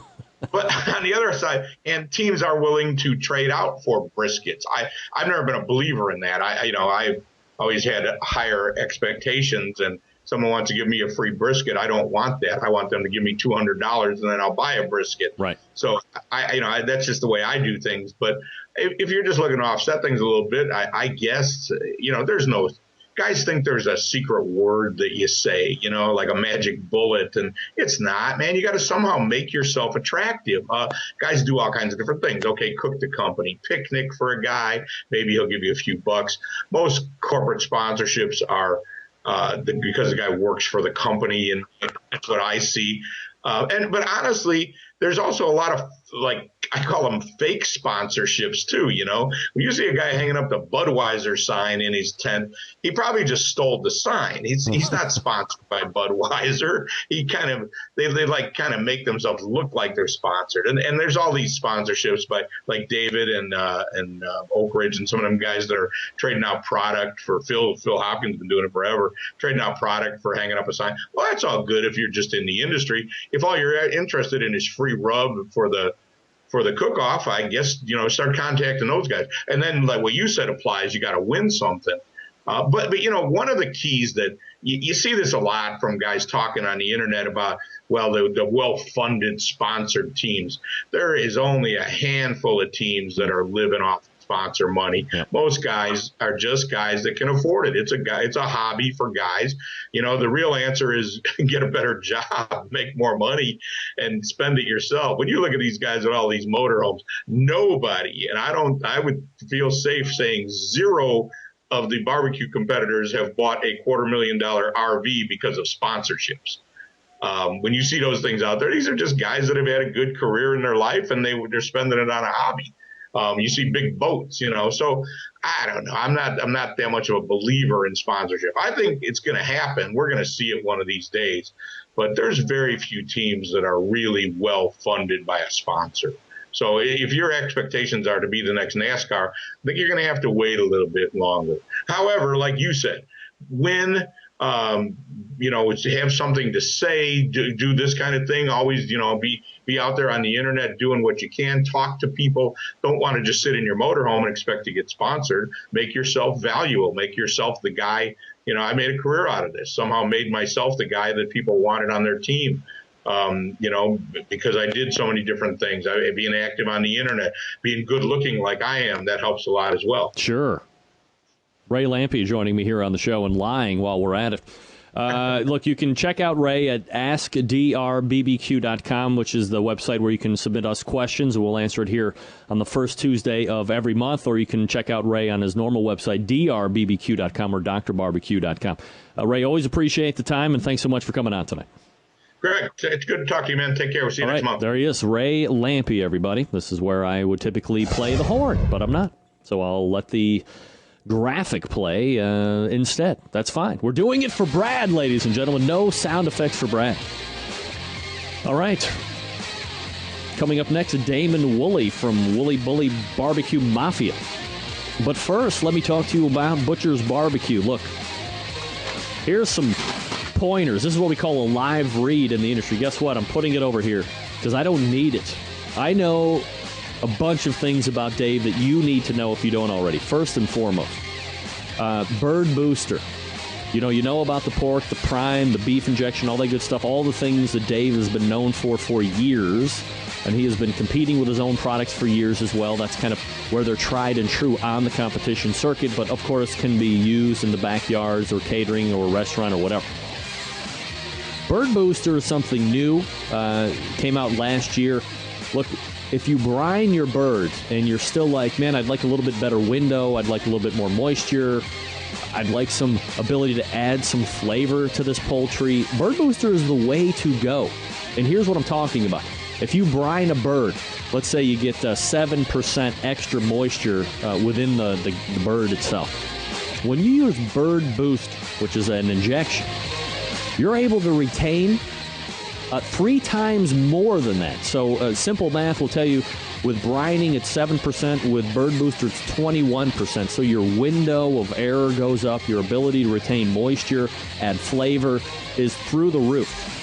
But on the other side, and teams are willing to trade out for briskets. I've never been a believer in that. I've always had higher expectations, and someone wants to give me a free brisket. I don't want that. I want them to give me $200 and then I'll buy a brisket. Right. So that's just the way I do things. But if you're just looking to offset things a little bit, I guess, there's no guys think there's a secret word that you say, like a magic bullet, and it's not, man. You got to somehow make yourself attractive. Guys do all kinds of different things. Okay, cook the company, picnic for a guy. Maybe he'll give you a few bucks. Most corporate sponsorships are because the guy works for the company, and that's what I see. But honestly, there's also a lot of, I call them fake sponsorships too. When you see a guy hanging up the Budweiser sign in his tent, he probably just stole the sign. He's not sponsored by Budweiser. They kind of make themselves look like they're sponsored. And there's all these sponsorships by like David and Oak Ridge and some of them guys that are trading out product for Phil Hopkins has been doing it forever, trading out product for hanging up a sign. Well, that's all good if you're just in the industry. If all you're interested in is free rub for the cook-off, I guess, start contacting those guys. And then, like what you said applies, you got to win something. But one of the keys that you see this a lot from guys talking on the internet about, the well-funded sponsored teams. There is only a handful of teams that are living off sponsor money. Yeah. Most guys are just guys that can afford it. It's a hobby for guys. The real answer is get a better job, make more money, and spend it yourself. When you look at these guys at all these motorhomes, nobody, and I would feel safe saying zero of the barbecue competitors have bought a $250,000 RV because of sponsorships. When you see those things out there, these are just guys that have had a good career in their life, and they're spending it on a hobby. You see big boats, so I don't know. I'm not that much of a believer in sponsorship. I think it's going to happen. We're going to see it one of these days, but there's very few teams that are really well funded by a sponsor. So if your expectations are to be the next NASCAR, I think you're going to have to wait a little bit longer. However, like you said, win, have something to say, do this kind of thing, always, be out there on the internet doing what you can, talk to people. Don't want to just sit in your motorhome and expect to get sponsored. Make yourself valuable, make yourself the guy. I made a career out of this, somehow made myself the guy that people wanted on their team. Because I did so many different things. Being active on the internet, being good looking like I am, that helps a lot as well. Sure. Ray Lampe joining me here on the show and lying while we're at it. Look, you can check out Ray at askdrbbq.com, which is the website where you can submit us questions, and we'll answer it here on the first Tuesday of every month, or you can check out Ray on his normal website, drbbq.com or drbarbecue.com. Ray, always appreciate the time, and thanks so much for coming on tonight. Greg, it's good to talk to you, man. Take care. We'll see you next month. There he is, Ray Lampe, everybody. This is where I would typically play the horn, but I'm not. So I'll let the graphic play instead. That's fine. We're doing it for Brad, ladies and gentlemen. No sound effects for Brad. All right. Coming up next, Damon Wooley from Wooley Bully BBQ Mafia. But first, let me talk to you about Butcher's Barbecue. Look, here's some pointers. This is what we call a live read in the industry. Guess what? I'm putting it over here because I don't need it. I know a bunch of things about Dave that you need to know if you don't already. First and foremost, Bird Booster. You know about the pork, the prime, the beef injection, all that good stuff, all the things that Dave has been known for years. And he has been competing with his own products for years as well. That's kind of where they're tried and true on the competition circuit, but of course can be used in the backyards or catering or restaurant or whatever. Bird Booster is something new. Came out last year. Look, if you brine your bird and you're still like, man, I'd like a little bit better window, I'd like a little bit more moisture, I'd like some ability to add some flavor to this poultry, Bird Booster is the way to go. And here's what I'm talking about. If you brine a bird, let's say you get 7% extra moisture within the bird itself. When you use Bird Boost, which is an injection, you're able to retain 3 times more than that. So simple math will tell you with brining it's 7%, with Bird Booster it's 21%. So your window of error goes up, your ability to retain moisture, add flavor is through the roof.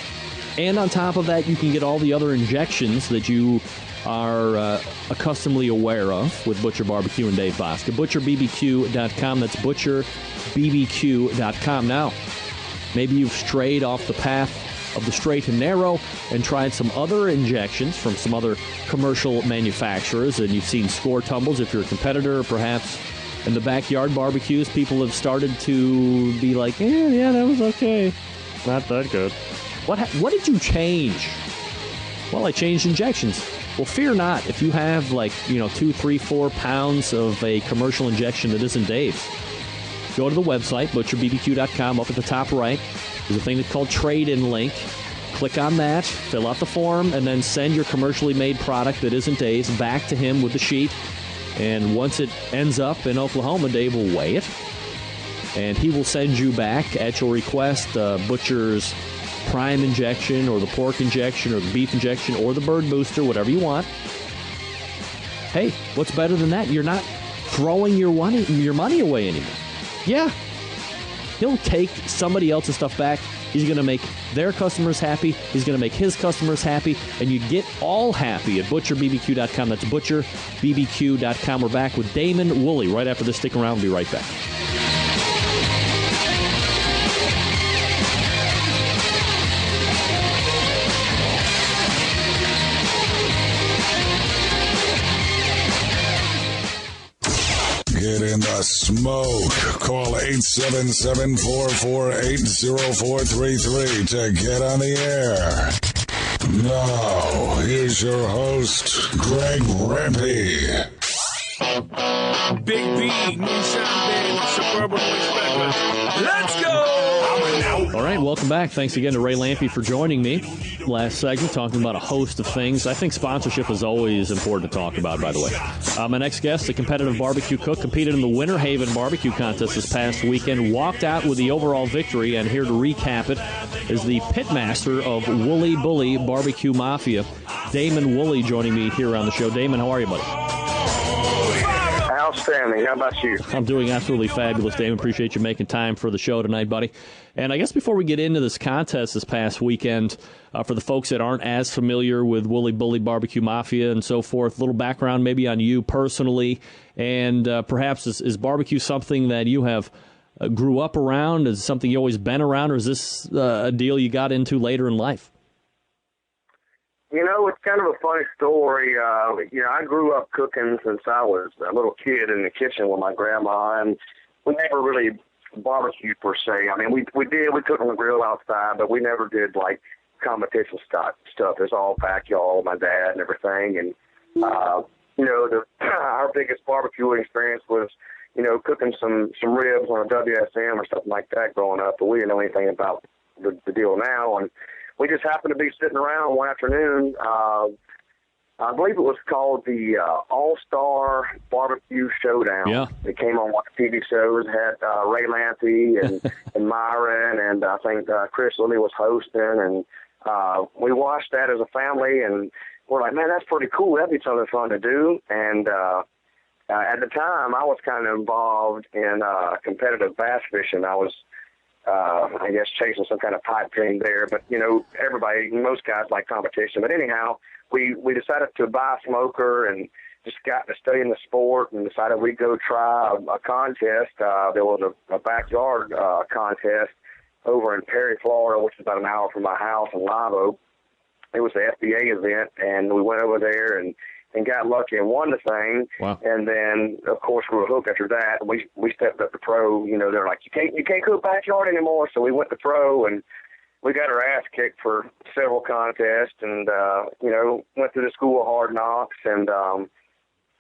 And on top of that, you can get all the other injections that you are accustomedly aware of with Butcher Barbecue and Dave Bosca. ButcherBBQ.com. That's ButcherBBQ.com. Now, maybe you've strayed off the path of the straight and narrow and tried some other injections from some other commercial manufacturers, and you've seen score tumbles. If you're a competitor, perhaps in the backyard barbecues, people have started to be like, yeah, that was okay. Not that good. What did you change? Well, I changed injections. Well, fear not. If you have 2, 3, 4 pounds of a commercial injection that isn't Dave's, go to the website, butcherbbq.com. Up at the top right, there's a thing that's called trade-in link. Click on that, fill out the form, and then send your commercially made product that isn't Dave's back to him with the sheet. And once it ends up in Oklahoma, Dave will weigh it, and he will send you back at your request Butcher's prime injection or the pork injection or the beef injection or the Bird Booster, whatever you want. Hey, what's better than that? You're not throwing your money away anymore. Yeah, he'll take somebody else's stuff back. He's going to make their customers happy. He's going to make his customers happy. And you get all happy at ButcherBBQ.com. That's ButcherBBQ.com. We're back with Damon Wooley right after this. Stick around. We'll be right back. Get in the smoke. Call 877-448-0433 to get on the air. Now, here's your host, Greg Rempe. Big B, Moonshine Band, Suburban Respect. Let's go! All right, welcome back. Thanks again to Ray Lampe for joining me. Last segment, talking about a host of things. I think sponsorship is always important to talk about, by the way. My next guest, a competitive barbecue cook, competed in the Winter Haven barbecue contest this past weekend, walked out with the overall victory, and here to recap it is the pitmaster of Wooley Bully BBQ Mafia, Damon Wooley, joining me here on the show. Damon, how are you, buddy? Outstanding. How about you? I'm doing absolutely fabulous, Damon. Appreciate you making time for the show tonight, buddy. And I guess before we get into this contest this past weekend, for the folks that aren't as familiar with Wooley Bully BBQ Mafia and so forth, a little background maybe on you personally, and perhaps is barbecue something that you have grew up around? Is it something you always been around, or is this a deal you got into later in life? You know, it's kind of a funny story. I grew up cooking since I was a little kid in the kitchen with my grandma, and we never really barbecued per se. I mean, we cooked on the grill outside, but we never did like competition stuff. It's all backyard, my dad and everything. And, our biggest barbecuing experience was, cooking some ribs on a WSM or something like that growing up, but we didn't know anything about the deal now. And we just happened to be sitting around one afternoon. I believe it was called the All-Star Barbecue Showdown. Yeah. It came on one of the TV shows. It had Ray Lampy and Myron, and I think Chris Lilly was hosting. And we watched that as a family, and we're like, man, that's pretty cool. That'd be something fun to do. And at the time, I was kind of involved in competitive bass fishing. I was, I guess, chasing some kind of pipe dream there. But, most guys like competition. But anyhow, we decided to buy a smoker and just got to studying the sport and decided we'd go try a contest. There was a backyard contest over in Perry, Florida, which is about an hour from my house in Live Oak. It was the FBA event, and we went over there and got lucky and won the thing. Wow. And then, of course, we were hooked after that. We stepped up to pro. They're like, you can't cook backyard anymore. So we went to pro, and we got our ass kicked for several contests, and went through the school of hard knocks, and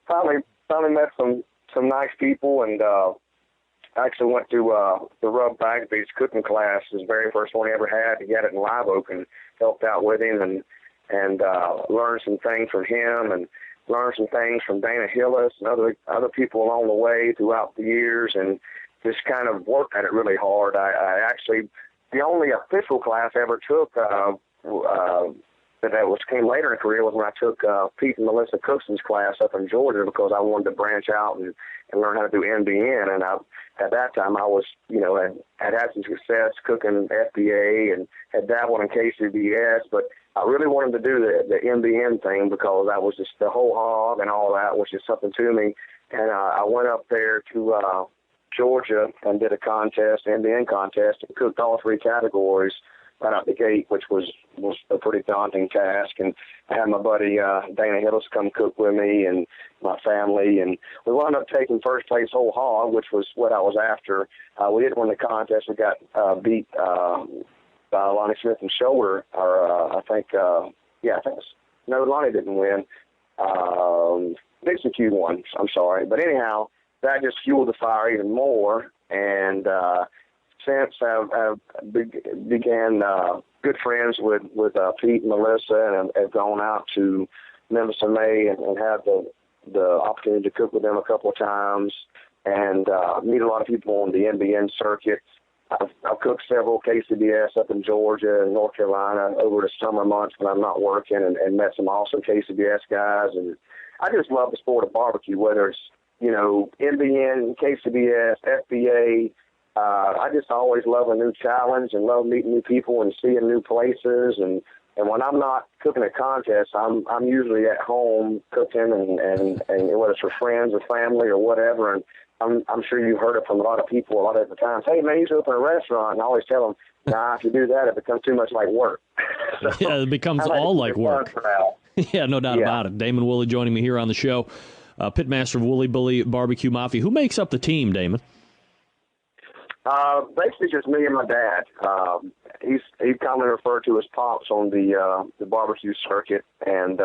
finally met some nice people, and I actually went to the Rub Bagby's cooking class, his very first one he ever had. He had it in Live Oak, and helped out with him, and learned some things from him, and learned some things from Dana Hillis and other people along the way throughout the years, and just kind of worked at it really hard. I actually, the only official class I ever took that came later in career was when I took Pete and Melissa Cookson's class up in Georgia, because I wanted to branch out and learn how to do NBN. And at that time I was, had some success cooking FBA and had dabbled in KCBS, but I really wanted to do the NBN thing, because that was just the whole hog and all that was just something to me. And I went up there to Georgia and did a contest, NBN contest, and cooked all three categories right out the gate, which was a pretty daunting task. And I had my buddy Dana Hillis come cook with me and my family, and we wound up taking first place whole hog, which was what I was after. We didn't win the contest. We got beat by Lonnie Smith and Shoulder, or Lonnie didn't win. Dixon Q won, I'm sorry. But anyhow, that just fueled the fire even more, and since I've began good friends with Pete and Melissa, and have gone out to Memphis in May and had the opportunity to cook with them a couple of times, and meet a lot of people on the NBN circuit. I've cooked several KCBS up in Georgia and North Carolina over the summer months when I'm not working, and met some awesome KCBS guys. And I just love the sport of barbecue, whether it's, NBN, KCBS, FBA. I just always love a new challenge and love meeting new people and seeing new places. And when I'm not cooking a contest, I'm usually at home cooking, and whether it's for friends or family or whatever. And I'm sure you've heard it from a lot of people a lot of the times. Hey, man, you should open a restaurant. And I always tell them, nah, if you do that, it becomes too much like work. Yeah, it becomes all like work. Yeah, no doubt about it. Damon Wooley joining me here on the show, pitmaster of Wooley Bully BBQ Mafia. Who makes up the team, Damon? Basically just me and my dad. He's commonly referred to as Pops on the barbecue circuit, and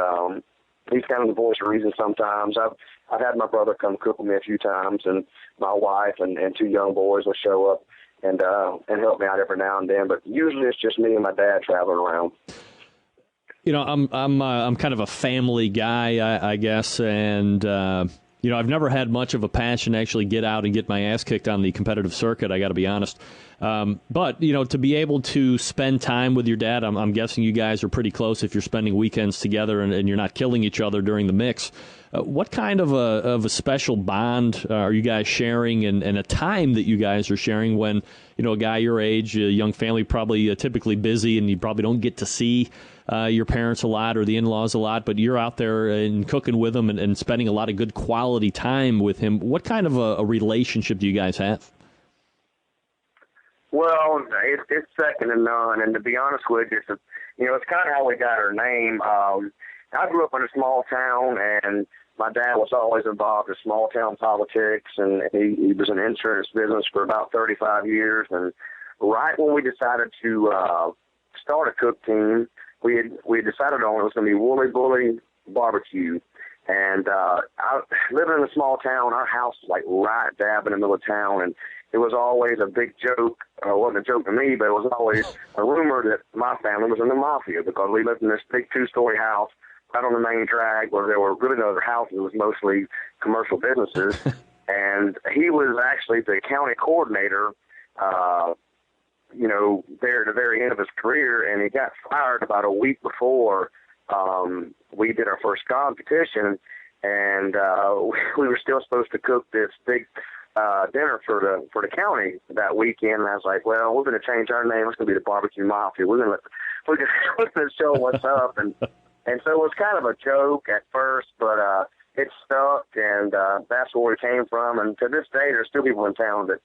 he's kind of the voice of reason sometimes. I've had my brother come cook with me a few times, and my wife and two young boys will show up and help me out every now and then. But usually it's just me and my dad traveling around. I'm kind of a family guy, I guess, and I've never had much of a passion to actually get out and get my ass kicked on the competitive circuit, I got to be honest. But to be able to spend time with your dad, I'm guessing you guys are pretty close if you're spending weekends together and you're not killing each other during the mix. What kind of a special bond are you guys sharing, and a time that you guys are sharing when, a guy your age, a young family, probably typically busy, and you probably don't get to see your parents a lot or the in-laws a lot, but you're out there and cooking with them and spending a lot of good quality time with him. What kind of a relationship do you guys have? Well, it's second to none, and to be honest with you, it's kind of how we got our name. I grew up in a small town, and my dad was always involved in small town politics, and he was in the insurance business for about 35 years. And right when we decided to start a cook team, we had decided on it was going to be Wooley Bully BBQ. And I living in a small town, our house was like right dab in the middle of town, and it was always a big joke. It wasn't a joke to me, but it was always a rumor that my family was in the mafia because we lived in this big 2-story house right on the main drag where there were really no other houses. It was mostly commercial businesses. And he was actually the county coordinator, there at the very end of his career, and he got fired about a week before we did our first competition, and we were still supposed to cook this big dinner for the county that weekend. And I was like, well, we're going to change our name. It's going to be the Barbecue Mafia. We're going to show what's up, and so it was kind of a joke at first, but it stuck, and that's where we came from. And to this day, there's still people in town that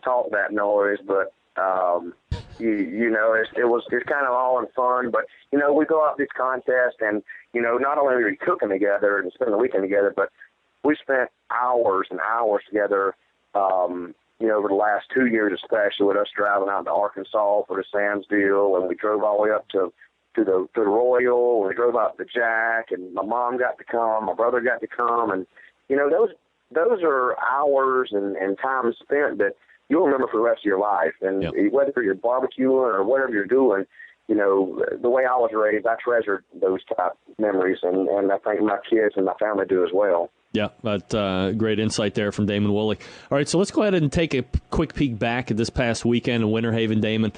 talk that noise, but it's kind of all in fun. But we go out to these contests, and not only are we cooking together and spending the weekend together, but we spent hours and hours together. Over the last 2 years, especially with us driving out to Arkansas for the Sam's deal, and we drove all the way up to the Royal, and we drove out to the Jack, and my mom got to come, my brother got to come, and those are hours and time spent that you'll remember for the rest of your life. And whether you're barbecuing or whatever you're doing, the way I was raised, I treasured those type memories, and I think my kids and my family do as well. Yeah, but great insight there from Damon Wooley. All right, so let's go ahead and take a quick peek back at this past weekend in Winter Haven, Damon.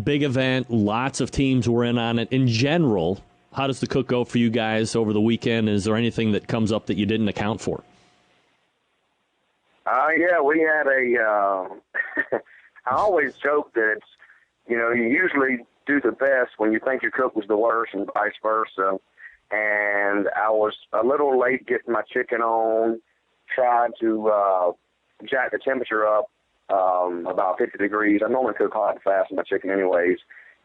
Big event, lots of teams were in on it. In general, how does the cook go for you guys over the weekend? Is there anything that comes up that you didn't account for? We had I always joke that it's, you usually do the best when you think your cook was the worst and vice versa. And I was a little late getting my chicken on, tried to jack the temperature up about 50 degrees. I normally cook hot and fast in my chicken anyways.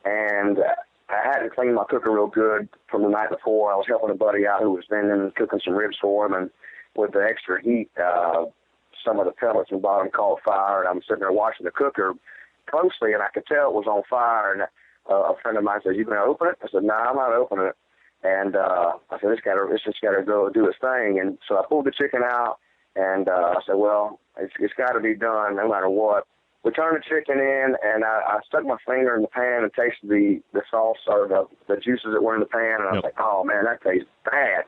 And I hadn't cleaned my cooker real good from the night before. I was helping a buddy out who was vending, cooking some ribs for him, and with the extra heat, some of the pellets in the bottom caught fire, and I'm sitting there watching the cooker closely, and I could tell it was on fire. And a friend of mine said, "You going to open it?" I said, "No, I'm not opening it." And I said, "It's just got to go do its thing." And so I pulled the chicken out, and I said, "Well, it's got to be done no matter what." We turned the chicken in, and I stuck my finger in the pan and tasted the sauce or the juices that were in the pan, and I was like, "Oh man, that tastes bad."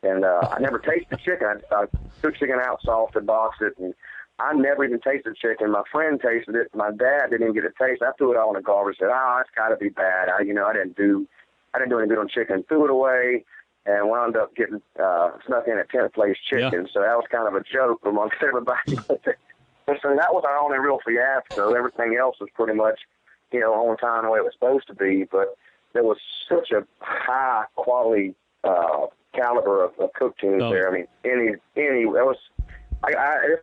And I never tasted chicken. I took chicken out, salted, boxed it, and I never even tasted chicken. My friend tasted it. My dad didn't even get a taste. I threw it all in the garbage. Said, "Oh, it's got to be bad." I didn't do any good on chicken. Threw it away, and wound up getting snuck in at 10th place chicken. So that was kind of a joke amongst everybody. So that was our only real fiasco. Everything else was pretty much, on time the way it was supposed to be. But there was such a high quality caliber of cook teams there. I mean, this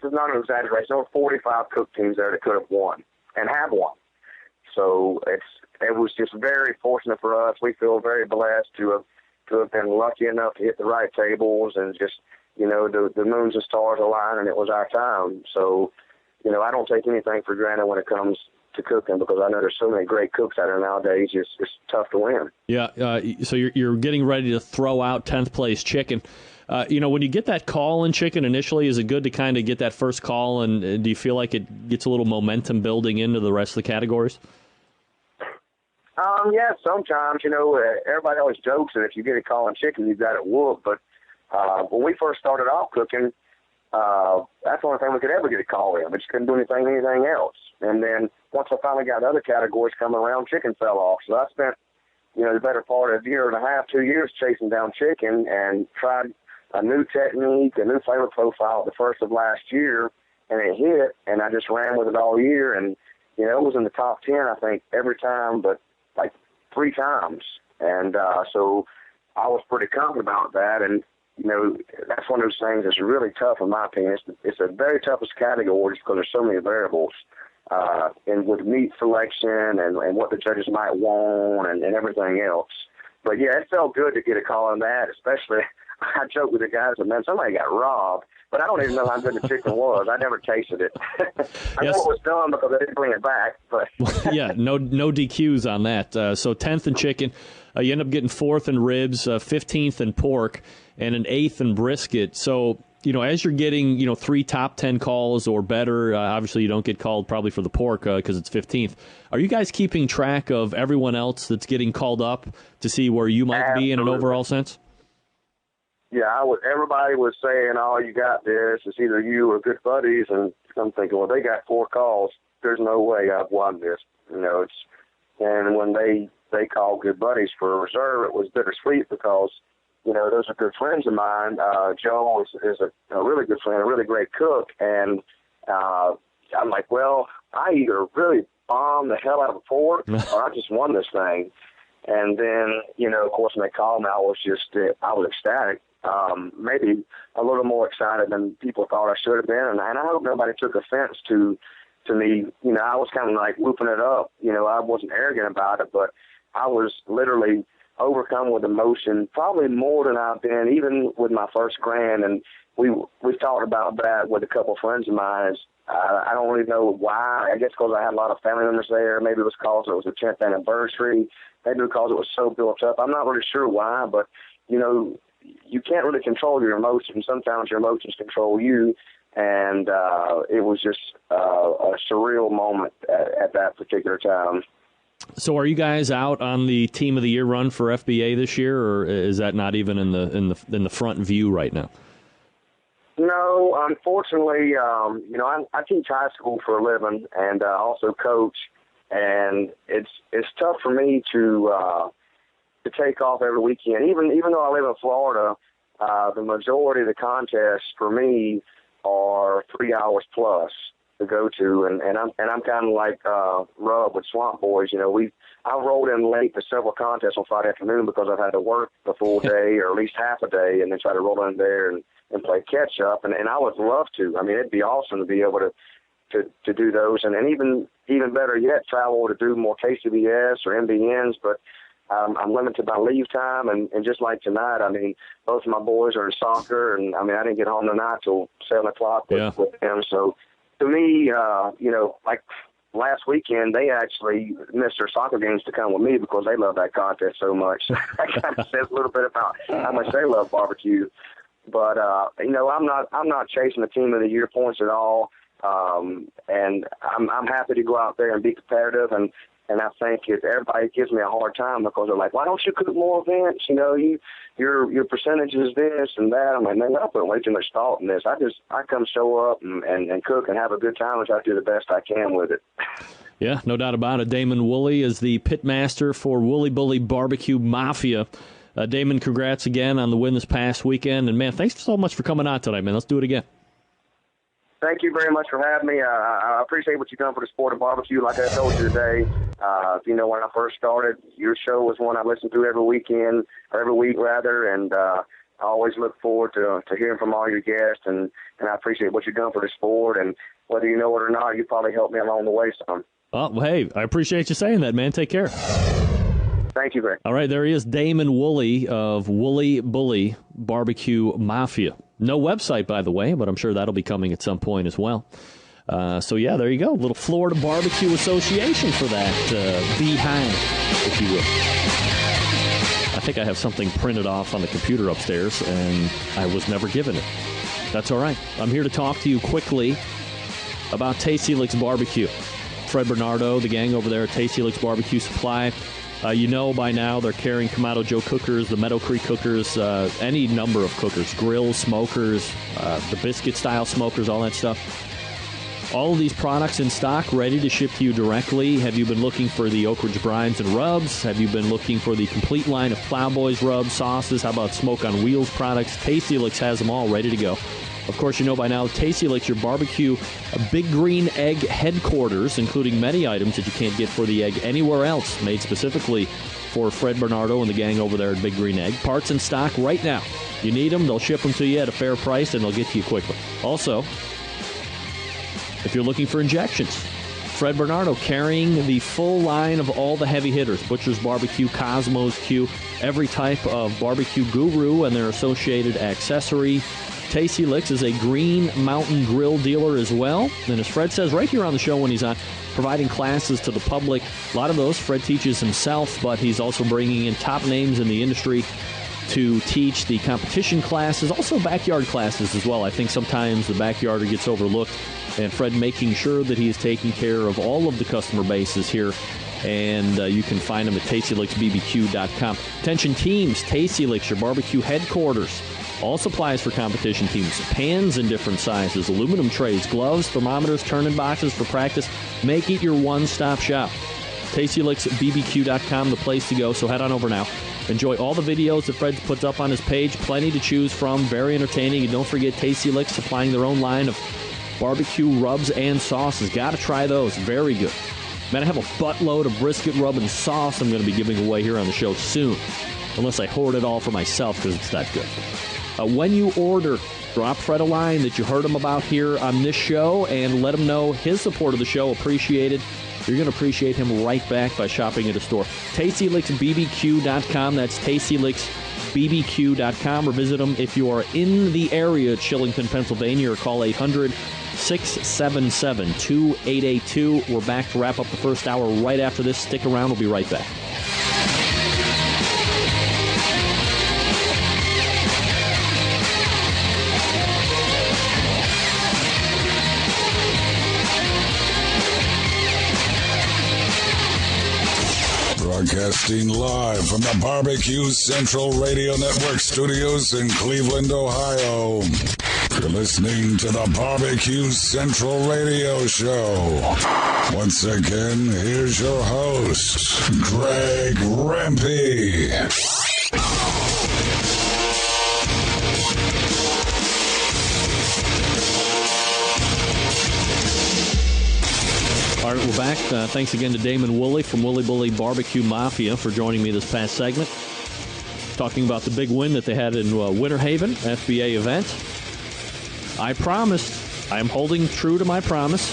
is not an exaggeration. There were 45 cook teams there that could have won and have won. So it was just very fortunate for us. We feel very blessed to have been lucky enough to hit the right tables, and just, the moons and stars aligned, and it was our time. So, I don't take anything for granted when it comes to cooking, because I know there's so many great cooks out there nowadays. It's tough to win. Yeah. So you're getting ready to throw out 10th place chicken. When you get that call in chicken initially, is it good to kind of get that first call, and do you feel like it gets a little momentum building into the rest of the categories? Yeah, sometimes, everybody always jokes that if you get a call in chicken, you've got it whooped. But when we first started off cooking, that's the only thing we could ever get a call in. We just couldn't do anything else. And then once I finally got other categories coming around, chicken fell off. So I spent, the better part of a year and a half, 2 years chasing down chicken, and tried a new technique, a new flavor profile the first of last year, and it hit, and I just ran with it all year. And, it was in the top 10, I think, every time, but like 3 times. And so I was pretty confident about that. And, that's one of those things that's really tough, in my opinion. It's the very toughest category because there's so many variables. And with meat selection and what the judges might want and everything else. But, yeah, it felt good to get a call on that, especially I joked with the guys, and man, somebody got robbed. But I don't even know how good the chicken was. I never tasted it. I know it was done because I didn't bring it back. But yeah, no DQs on that. So 10th in chicken. You end up getting 4th in ribs, 15th in pork, and an 8th in brisket. So, as you're getting, 3 top 10 calls or better, obviously you don't get called probably for the pork because it's 15th. Are you guys keeping track of everyone else that's getting called up to see where you might be in an overall sense? Yeah, everybody was saying, "Oh, you got this. It's either you or good buddies." And I'm thinking, well, they got 4 calls. There's no way I've won this. And when they called good buddies for a reserve, it was bittersweet because, those are good friends of mine. Joe is a really good friend, a really great cook. And I'm like, well, I either really bombed the hell out of a pork or I just won this thing. And then, of course, when they called me, I was ecstatic. Maybe a little more excited than people thought I should have been. And I hope nobody took offense to me. I was kind of like whooping it up. I wasn't arrogant about it, but I was literally overcome with emotion, probably more than I've been, even with my first grand. And we've talked about that with a couple of friends of mine. I don't really know why. I guess because I had a lot of family members there. Maybe it was because it was the 10th anniversary. Maybe because it was so built up. I'm not really sure why, but, you can't really control your emotions. Sometimes your emotions control you, and it was just a surreal moment at that particular time. So, are you guys out on the Team of the Year run for FBA this year, or is that not even in the front view right now? No, unfortunately, I teach high school for a living and also coach, and it's tough for me to take off every weekend. Even though I live in Florida, the majority of the contests for me are 3 hours plus to go to, and I'm kind of like Rub with Swamp Boys. I rolled in late to several contests on Friday afternoon because I've had to work the full day or at least half a day, and then try to roll in there and play catch up. And I would love to. I mean, it'd be awesome to be able to do those, and even better yet, travel to do more KCBS or MBNs, but I'm limited by leave time, and just like tonight, I mean, both of my boys are in soccer, and I mean, I didn't get home tonight till 7 o'clock with them. So to me, like last weekend, they actually missed their soccer games to come with me because they love that contest so much. That kind of says a little bit about how much they love barbecue. But I'm not chasing the Team of the Year points at all, and I'm happy to go out there and be competitive. And I think everybody gives me a hard time because they're like, why don't you cook more events? Your percentage is this and that. I'm like, man, I put way too much thought in this. I come show up and cook and have a good time, which I do the best I can with it. Yeah, no doubt about it. Damon Wooley is the pitmaster for Wooley Bully BBQ Mafia. Damon, congrats again on the win this past weekend. And, man, thanks so much for coming on tonight, man. Let's do it again. Thank you very much for having me. I appreciate what you've done for the sport of barbecue. Like I told you today, when I first started, your show was one I listened to every week, and I always look forward to hearing from all your guests, and I appreciate what you've done for the sport, and whether you know it or not, you probably helped me along the way some. Oh, well, hey, I appreciate you saying that, man. Take care. Thank you, Greg. All right, there he is, Damon Wooley of Wooley Bully BBQ Mafia. No website, by the way, but I'm sure that'll be coming at some point as well. So, yeah, there you go. A little Florida Barbecue Association for that behind, if you will. I think I have something printed off on the computer upstairs, and I was never given it. That's all right. I'm here to talk to you quickly about Tasty Licks Barbecue. Fred Bernardo, the gang over there at Tasty Licks Barbecue Supply. By now they're carrying Kamado Joe cookers, the Meadow Creek cookers, any number of cookers, grills, smokers, the biscuit-style smokers, all that stuff. All of these products in stock, ready to ship to you directly. Have you been looking for the Oak Ridge brines and rubs? Have you been looking for the complete line of Plowboys rubs, sauces? How about Smoke on Wheels products? Tasty Licks has them all ready to go. Of course, you know by now, Tasty Licks, your barbecue Big Green Egg headquarters, including many items that you can't get for the egg anywhere else, made specifically for Fred Bernardo and the gang over there at Big Green Egg. Parts in stock right now. You need them, they'll ship them to you at a fair price, and they'll get to you quickly. Also, if you're looking for injections, Fred Bernardo carrying the full line of all the heavy hitters. Butcher's Barbecue, Cosmo's Q, every type of barbecue guru and their associated accessory. Tasty Licks is a Green Mountain Grill dealer as well. And as Fred says right here on the show when he's on, providing classes to the public. A lot of those Fred teaches himself, but he's also bringing in top names in the industry to teach the competition classes, also backyard classes as well. I think sometimes the backyarder gets overlooked, and Fred making sure that he is taking care of all of the customer bases here. And you can find him at tastylicksbbq.com. Attention teams, Tasty Licks, your barbecue headquarters. All supplies for competition teams, pans in different sizes, aluminum trays, gloves, thermometers, turning boxes for practice. Make it your one-stop shop. TastyLicksBBQ.com, the place to go, so head on over now. Enjoy all the videos that Fred puts up on his page. Plenty to choose from, very entertaining. And don't forget Tasty Licks supplying their own line of barbecue rubs and sauces. Got to try those, very good. Man, I have a buttload of brisket rub and sauce I'm going to be giving away here on the show soon. Unless I hoard it all for myself because it's that good. When you order, drop Fred a line that you heard him about here on this show and let him know his support of the show. Appreciated. You're going to appreciate him right back by shopping at a store. TastyLicksBBQ.com. That's TastyLicksBBQ.com. Or visit them if you are in the area at Shillington, Pennsylvania, or call 800-677-2882. We're back to wrap up the first hour right after this. Stick around. We'll be right back. Broadcasting live from the Barbecue Central Radio Network studios in Cleveland, Ohio. You're listening to the Barbecue Central Radio Show. Once again, here's your host, Greg Rempe. All right, we're back. Thanks again to Damon Wooley from Wooley Bully BBQ Mafia for joining me this past segment. Talking about the big win that they had in Winter Haven, FBA event. I promised, I am holding true to my promise,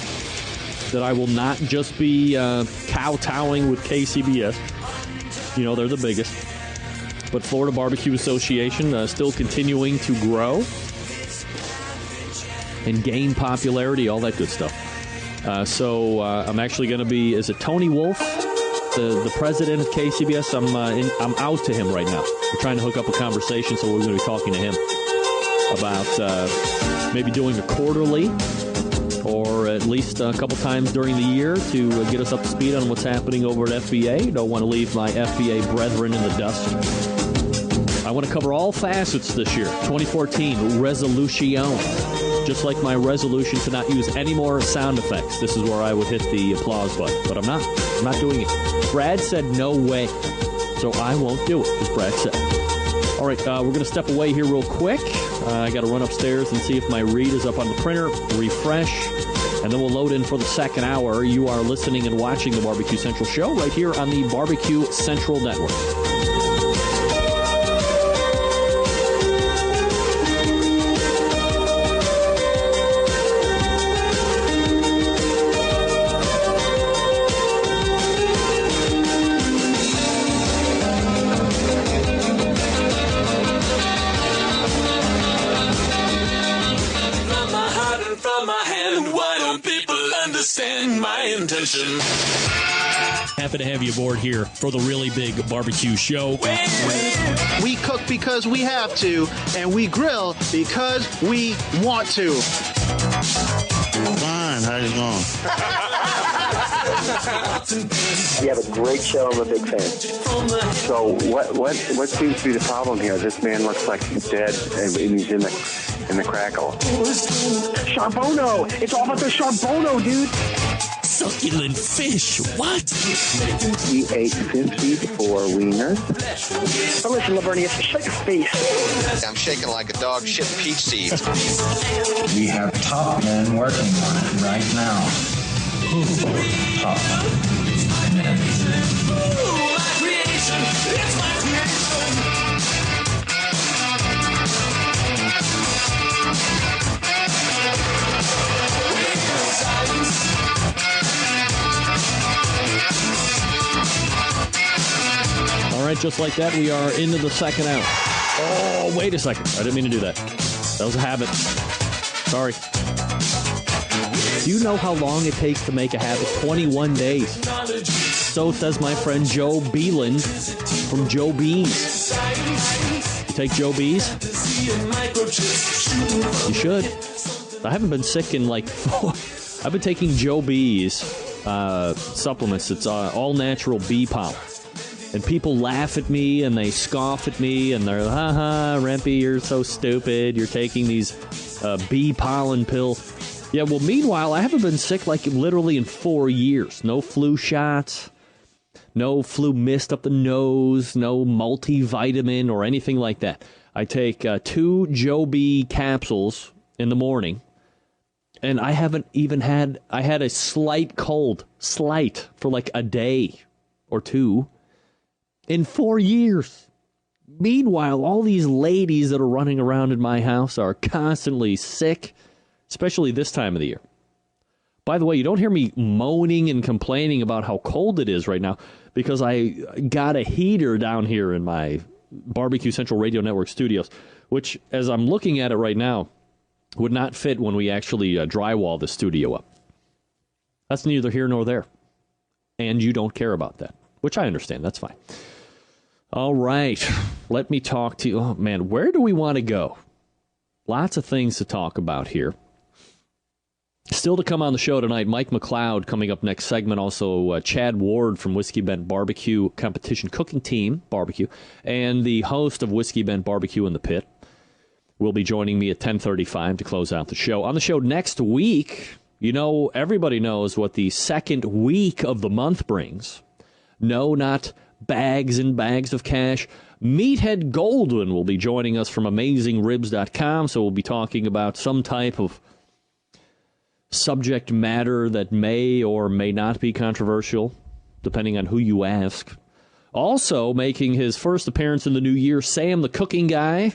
that I will not just be kowtowing with KCBS. You know, they're the biggest. But Florida Barbecue Association still continuing to grow and gain popularity, all that good stuff. So I'm actually going to be, is it Tony Wolf, the president of KCBS? I'm out to him right now. We're trying to hook up a conversation, so we're going to be talking to him about maybe doing a quarterly or at least a couple times during the year to get us up to speed on what's happening over at FBA. Don't want to leave my FBA brethren in the dust. I want to cover all facets this year. 2014 resolution. Just like my resolution to not use any more sound effects. This is where I would hit the applause button. But I'm not. I'm not doing it. Brad said no way. So I won't do it, as Brad said. All right, we're going to step away here real quick. I got to run upstairs and see if my read is up on the printer. Refresh. And then we'll load in for the second hour. You are listening and watching the Barbecue Central Show right here on the Barbecue Central Network. Intention. Happy to have you aboard here for the really big barbecue show. We cook because we have to, and we grill because we want to. Fine, how's it going? You have a great show. I'm a big fan. So what seems to be the problem here? This man looks like he's dead, and he's in the crackle. Charbono! It's all about the Charbono, dude! Succulent fish. What? He ate 54 wieners. But listen, Lavernius, shut your face. I'm shaking like a dog shit peach seeds. We have top men working on it right now. Top men. Ooh, my creation. It's my creation. right, just like that, we are into the second hour. Oh, wait a second. I didn't mean to do that. That was a habit. Sorry. Do you know how long it takes to make a habit? 21 days. So says my friend Joe Beeland from Joe Beans. You take Joe Bees? You should. I haven't been sick in like 4. I've been taking Joe Bees supplements. It's all natural bee pollen. And people laugh at me and they scoff at me and they're, ha, Rempy, you're so stupid. You're taking these bee pollen pills. Yeah, well, meanwhile, I haven't been sick like literally in 4 years. No flu shots, no flu mist up the nose, no multivitamin or anything like that. I take 2 Joe Bee capsules in the morning, and I haven't even had a slight cold, for like a day or 2 in 4 years. Meanwhile, all these ladies that are running around in my house are constantly sick, especially this time of the year. By the way, you don't hear me moaning and complaining about how cold it is right now because I got a heater down here in my Barbecue Central Radio Network studios, which, as I'm looking at it right now, would not fit when we actually drywall the studio up. That's neither here nor there. And you don't care about that, which I understand. That's fine. All right. Let me talk to you. Oh, man, where do we want to go? Lots of things to talk about here. Still to come on the show tonight, Mike McLeod coming up next segment. Also, Chad Ward from Whiskey Bent Barbecue Competition Cooking Team Barbecue, and the host of Whiskey Bent Barbecue in the Pit will be joining me at 10:35 to close out the show. On the show next week, you know, everybody knows what the second week of the month brings. No, not bags and bags of cash. Meathead Goldwyn will be joining us from AmazingRibs.com, so we'll be talking about some type of subject matter that may or may not be controversial, depending on who you ask. Also making his first appearance in the new year, Sam the Cooking Guy.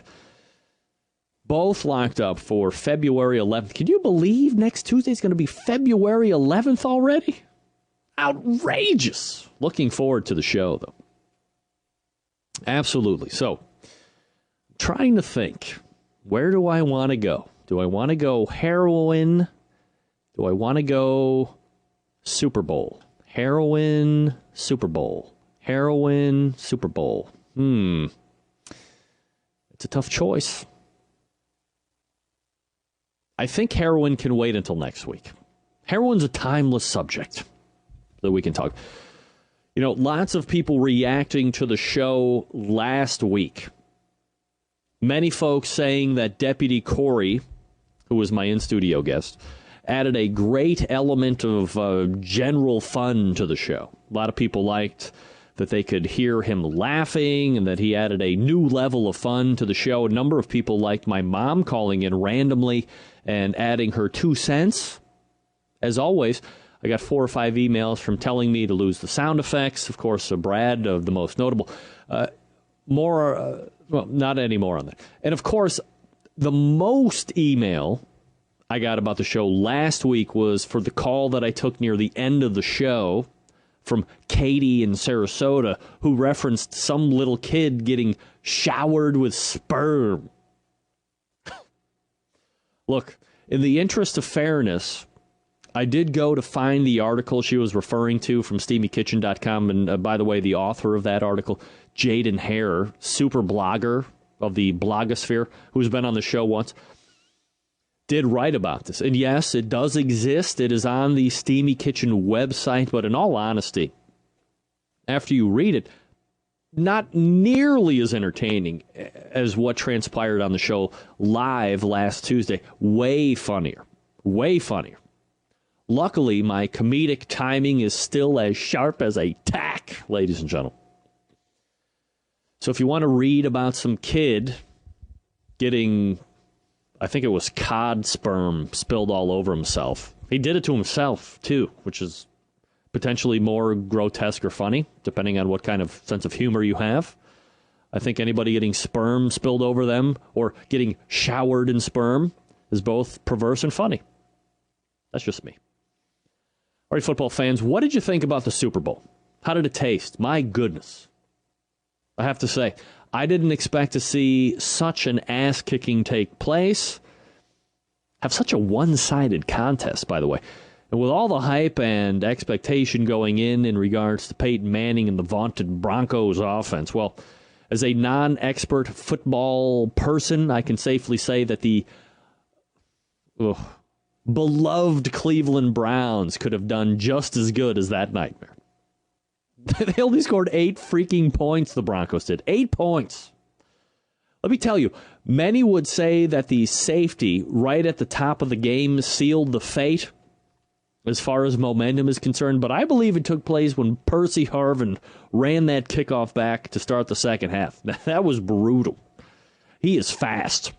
Both locked up for February 11th. Can you believe next Tuesday is going to be February 11th already? Outrageous. Looking forward to the show, though. Absolutely. So, trying to think, where do I want to go? Do I want to go heroin? Do I want to go Super Bowl? Heroin, Super Bowl. Heroin, Super Bowl. It's a tough choice. I think heroin can wait until next week. Heroin's a timeless subject that we can talk. You know, lots of people reacting to the show last week. Many folks saying that Deputy Corey, who was my in-studio guest, added a great element of general fun to the show. A lot of people liked that they could hear him laughing and that he added a new level of fun to the show. A number of people liked my mom calling in randomly and adding her 2 cents. As always, I got 4 or 5 emails from telling me to lose the sound effects. Of course, Brad, the most notable. Not anymore on that. And of course, the most email I got about the show last week was for the call that I took near the end of the show from Katie in Sarasota, who referenced some little kid getting showered with sperm. Look, in the interest of fairness, I did go to find the article she was referring to from SteamyKitchen.com. And by the way, the author of that article, Jaden Hare, super blogger of the blogosphere, who's been on the show once, did write about this. And yes, it does exist. It is on the Steamy Kitchen website. But in all honesty, after you read it, not nearly as entertaining as what transpired on the show live last Tuesday. Way funnier. Way funnier. Luckily, my comedic timing is still as sharp as a tack, ladies and gentlemen. So if you want to read about some kid getting, I think it was cod sperm spilled all over himself. He did it to himself, too, which is potentially more grotesque or funny, depending on what kind of sense of humor you have. I think anybody getting sperm spilled over them or getting showered in sperm is both perverse and funny. That's just me. All right, football fans, what did you think about the Super Bowl? How did it taste? My goodness. I have to say. I didn't expect to see such an ass-kicking take place. Have such a one-sided contest, by the way. And with all the hype and expectation going in regards to Peyton Manning and the vaunted Broncos offense, well, as a non-expert football person, I can safely say that the beloved Cleveland Browns could have done just as good as that nightmare. They only scored 8 freaking points, the Broncos did. 8 points. Let me tell you, many would say that the safety right at the top of the game sealed the fate as far as momentum is concerned, but I believe it took place when Percy Harvin ran that kickoff back to start the second half. That was brutal. He is fast.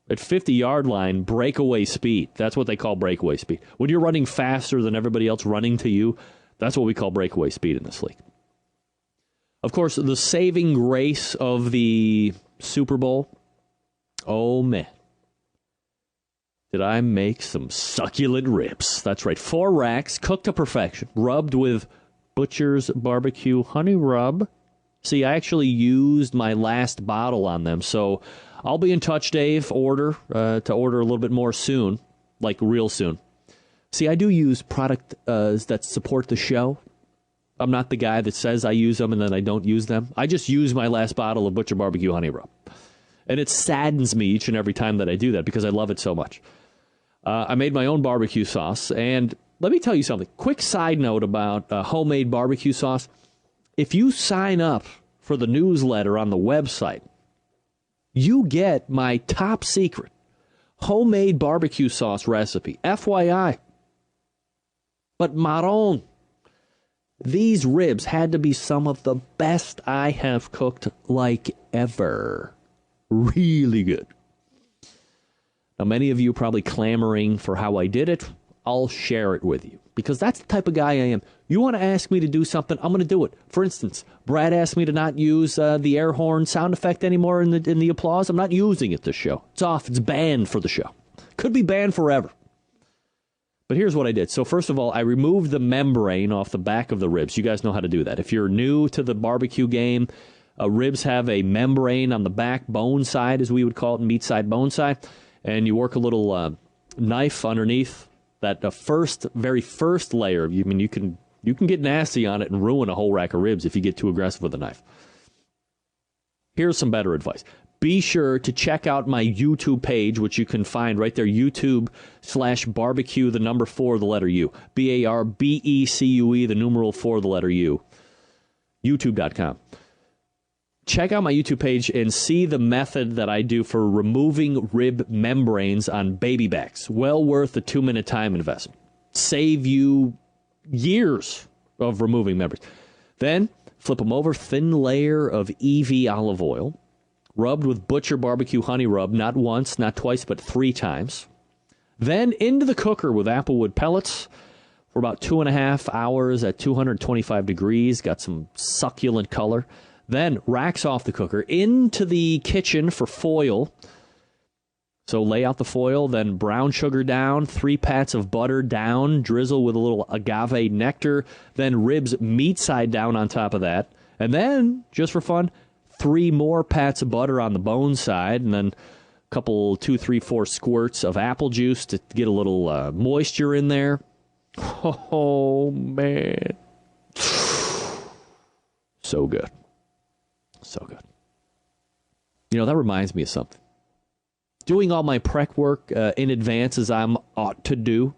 At 50-yard line, breakaway speed. That's what they call breakaway speed. When you're running faster than everybody else running to you, that's what we call breakaway speed in this league. Of course, the saving grace of the Super Bowl, oh man, did I make some succulent ribs. That's right, 4 racks, cooked to perfection, rubbed with Butcher's Barbecue Honey Rub. See, I actually used my last bottle on them, so I'll be in touch, Dave, to order a little bit more soon, like real soon. See, I do use product that support the show. I'm not the guy that says I use them and then I don't use them. I just use my last bottle of Butcher Barbecue Honey Rub. And it saddens me each and every time that I do that because I love it so much. I made my own barbecue sauce. And let me tell you something. Quick side note about homemade barbecue sauce. If you sign up for the newsletter on the website, you get my top secret homemade barbecue sauce recipe. FYI. But Maron, these ribs had to be some of the best I have cooked like ever. Really good. Now, many of you are probably clamoring for how I did it. I'll share it with you because that's the type of guy I am. You want to ask me to do something, I'm going to do it. For instance, Brad asked me to not use the air horn sound effect anymore in the applause. I'm not using it this show. It's off. It's banned for the show. Could be banned forever. But here's what I did. So first of all, I removed the membrane off the back of the ribs. You guys know how to do that. If you're new to the barbecue game, ribs have a membrane on the back, bone side as we would call it, meat side, bone side. And you work a little knife underneath that very first layer. I mean, you can get nasty on it and ruin a whole rack of ribs if you get too aggressive with a knife. Here's some better advice. Be sure to check out my YouTube page, which you can find right there, YouTube/barbecue, the number 4, the letter U. BARBECUE, the numeral 4, the letter U. YouTube.com. Check out my YouTube page and see the method that I do for removing rib membranes on baby backs. Well worth the 2-minute time investment. Save you years of removing membranes. Then flip them over, thin layer of EV olive oil, rubbed with Butcher Barbecue Honey Rub, not once, not twice, but 3 times. Then into the cooker with applewood pellets for about 2.5 hours at 225 degrees. Got some succulent color. Then racks off the cooker into the kitchen for foil. So lay out the foil, then brown sugar down, 3 pats of butter down, drizzle with a little agave nectar, then ribs meat side down on top of that. And then, just for fun, 3 more pats of butter on the bone side, and then a couple, 2, 3, 4 squirts of apple juice to get a little moisture in there. Oh, man. So good. So good. You know, that reminds me of something. Doing all my prep work in advance as I ought to do,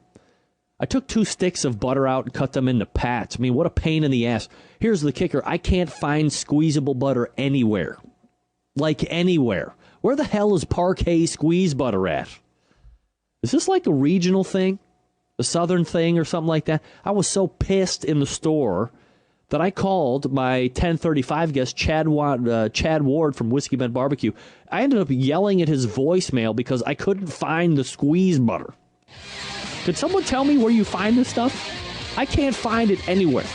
I took 2 sticks of butter out and cut them into pats. I mean, what a pain in the ass. Here's the kicker. I can't find squeezable butter anywhere. Like anywhere. Where the hell is Parquet squeeze butter at? Is this like a regional thing? A southern thing or something like that? I was so pissed in the store that I called my 1035 guest, Chad Ward from Whiskey Bent Barbecue. I ended up yelling at his voicemail because I couldn't find the squeeze butter. Could someone tell me where you find this stuff? I can't find it anywhere.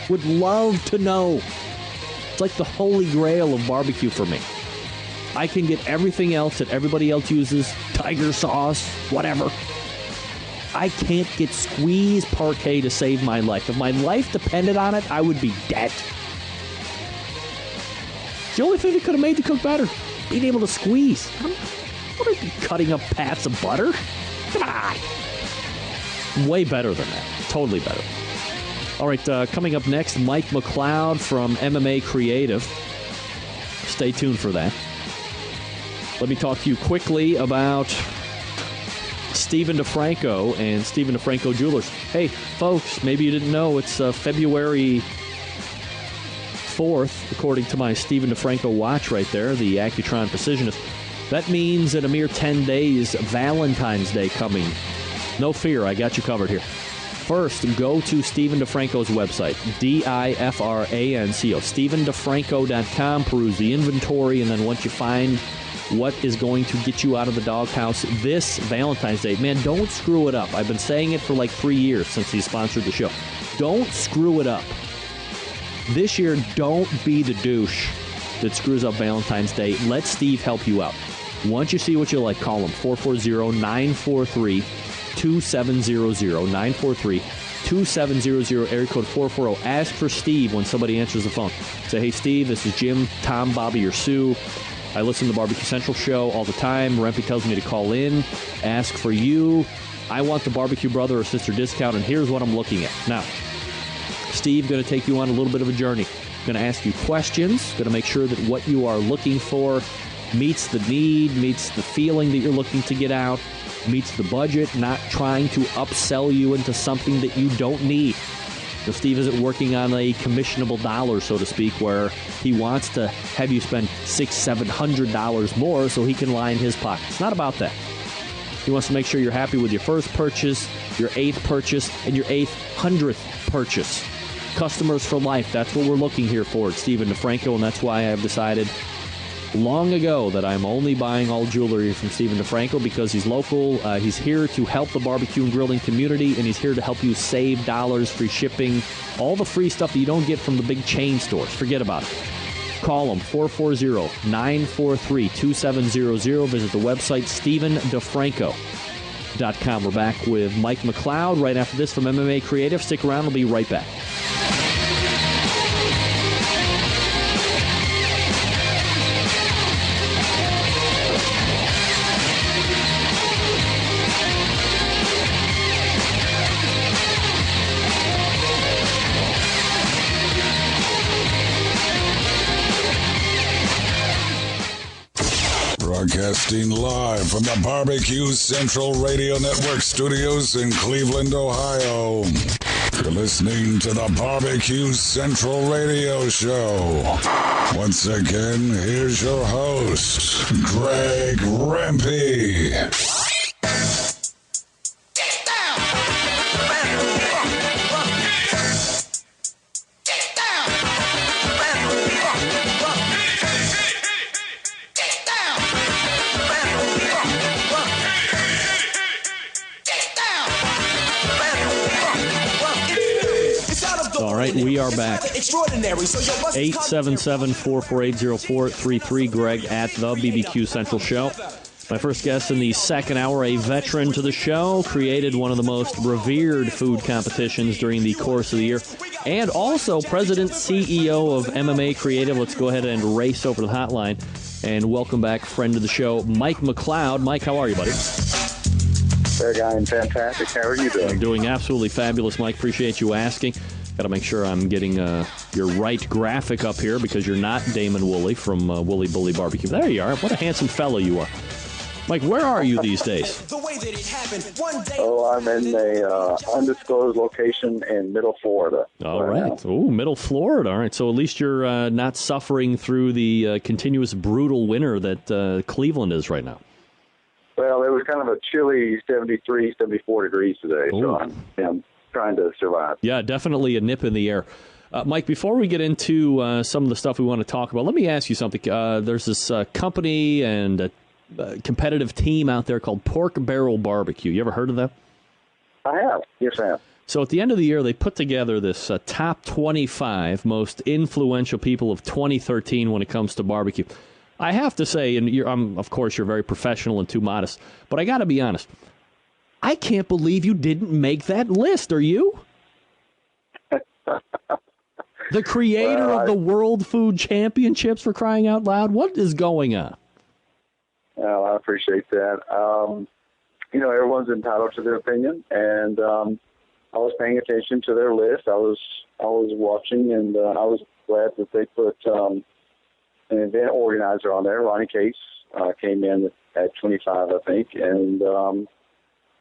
Would love to know. It's like the holy grail of barbecue for me. I can get everything else that everybody else uses, tiger sauce, whatever. I can't get squeeze Parquet to save my life. If my life depended on it, I would be dead. the only thing that could have made the cook better. Being able to squeeze. What are you cutting up pats of butter? Come on. Way better than that. Totally better. All right, coming up next, Mike McLeod from MMA Creative. Stay tuned for that. Let me talk to you quickly about Stephen DeFranco and Stephen DeFranco Jewelers. Hey, folks, maybe you didn't know it's February 4th, according to my Stephen DeFranco watch right there, the Accutron Precisionist. That means in a mere 10 days, Valentine's Day coming. No fear, I got you covered here. First, go to Stephen DeFranco's website, DIFRANCO, StephenDeFranco.com, peruse the inventory, and then once you find what is going to get you out of the doghouse this Valentine's Day, man, don't screw it up. I've been saying it for like 3 years since he sponsored the show. Don't screw it up. This year, don't be the douche that screws up Valentine's Day. Let Steve help you out. Once you see what you like, call him, 440-943-2700, 943-2700, area code 440. Ask for Steve when somebody answers the phone. Say, hey, Steve, this is Jim, Tom, Bobby, or Sue. I listen to the Barbecue Central show all the time. Rempe tells me to call in, ask for you. I want the barbecue brother or sister discount, and here's what I'm looking at. Now, Steve going to take you on a little bit of a journey. Going to ask you questions, going to make sure that what you are looking for meets the need, meets the feeling that you're looking to get out, meets the budget, not trying to upsell you into something that you don't need. So Steve isn't working on a commissionable dollar, so to speak, where he wants to have you spend $600-700 more so he can line his pocket. It's not about that. He wants to make sure you're happy with your first purchase, your 8th purchase, and your 800th purchase. Customers for life, that's what we're looking here for at Stephen DeFranco, and that's why I've decided long ago that I'm only buying all jewelry from Stephen DeFranco because he's local. He's here to help the barbecue and grilling community, and he's here to help you save dollars, free shipping, all the free stuff that you don't get from the big chain stores. Forget about it. Call him, 440-943-2700. Visit the website, StephenDeFranco.com. We're back with Mike McLeod right after this from MMA Creative. Stick around. We'll be right back. Broadcasting live from the Barbecue Central Radio Network studios in Cleveland, Ohio. You're listening to the Barbecue Central Radio Show. Once again, here's your host, Greg Rempe. All right, we are back. 877-448-0433, Greg at the BBQ Central Show. My first guest in the second hour, a veteran to the show, created one of the most revered food competitions during the course of the year, and also president, CEO of MMA Creative. Let's go ahead and race over to the hotline and welcome back friend of the show, Mike McLeod. Mike, how are you, buddy? Greg, I am fantastic. How are you doing? I'm doing absolutely fabulous, Mike. Appreciate you asking. Got to make sure I'm getting your right graphic up here because you're not Damon Wooley from Wooley Bully BBQ. There you are. What a handsome fellow you are. Mike, where are you these days? Oh, I'm in a undisclosed location in Middle Florida. All right. Ooh, Middle Florida. All right. So at least you're not suffering through the continuous brutal winter that Cleveland is right now. Well, it was kind of a chilly 73, 74 degrees today. Ooh. So I'm trying to survive. Yeah, definitely a nip in the air. Mike, before we get into some of the stuff we want to talk about, let me ask you something. There's this company and a competitive team out there called Pork Barrel Barbecue. You ever heard of them? I have. Yes, I have. So at the end of the year, they put together this top 25 most influential people of 2013 when it comes to barbecue. I have to say, and of course you're very professional and too modest, but I got to be honest, I can't believe you didn't make that list. Are you? The creator of the World Food Championships, for crying out loud. What is going on? Well, I appreciate that. Everyone's entitled to their opinion, and I was paying attention to their list. I was watching, and I was glad that they put an event organizer on there. Ronnie Case came in at 25, I think, and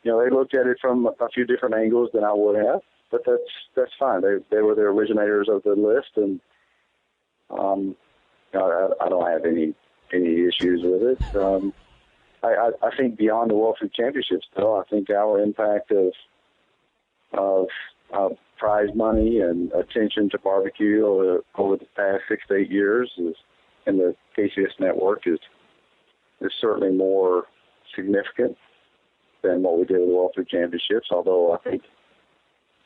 they looked at it from a few different angles than I would have, but that's fine. They were the originators of the list, and I don't have any issues with it. I think beyond the World Food Championships, though, I think our impact of prize money and attention to barbecue over the past 6 to 8 years in the KCS network is certainly more significant than what we did with the World Food Championships, although I think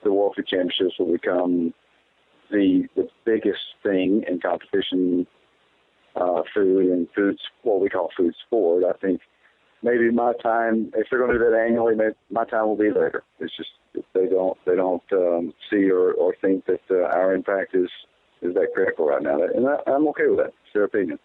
the World Food Championships will become the biggest thing in competition food and what we call food sport. I think maybe my time, if they're going to do that annually, my time will be later. It's just they don't see or think that our impact is that critical right now, and I'm okay with that. It's their opinion.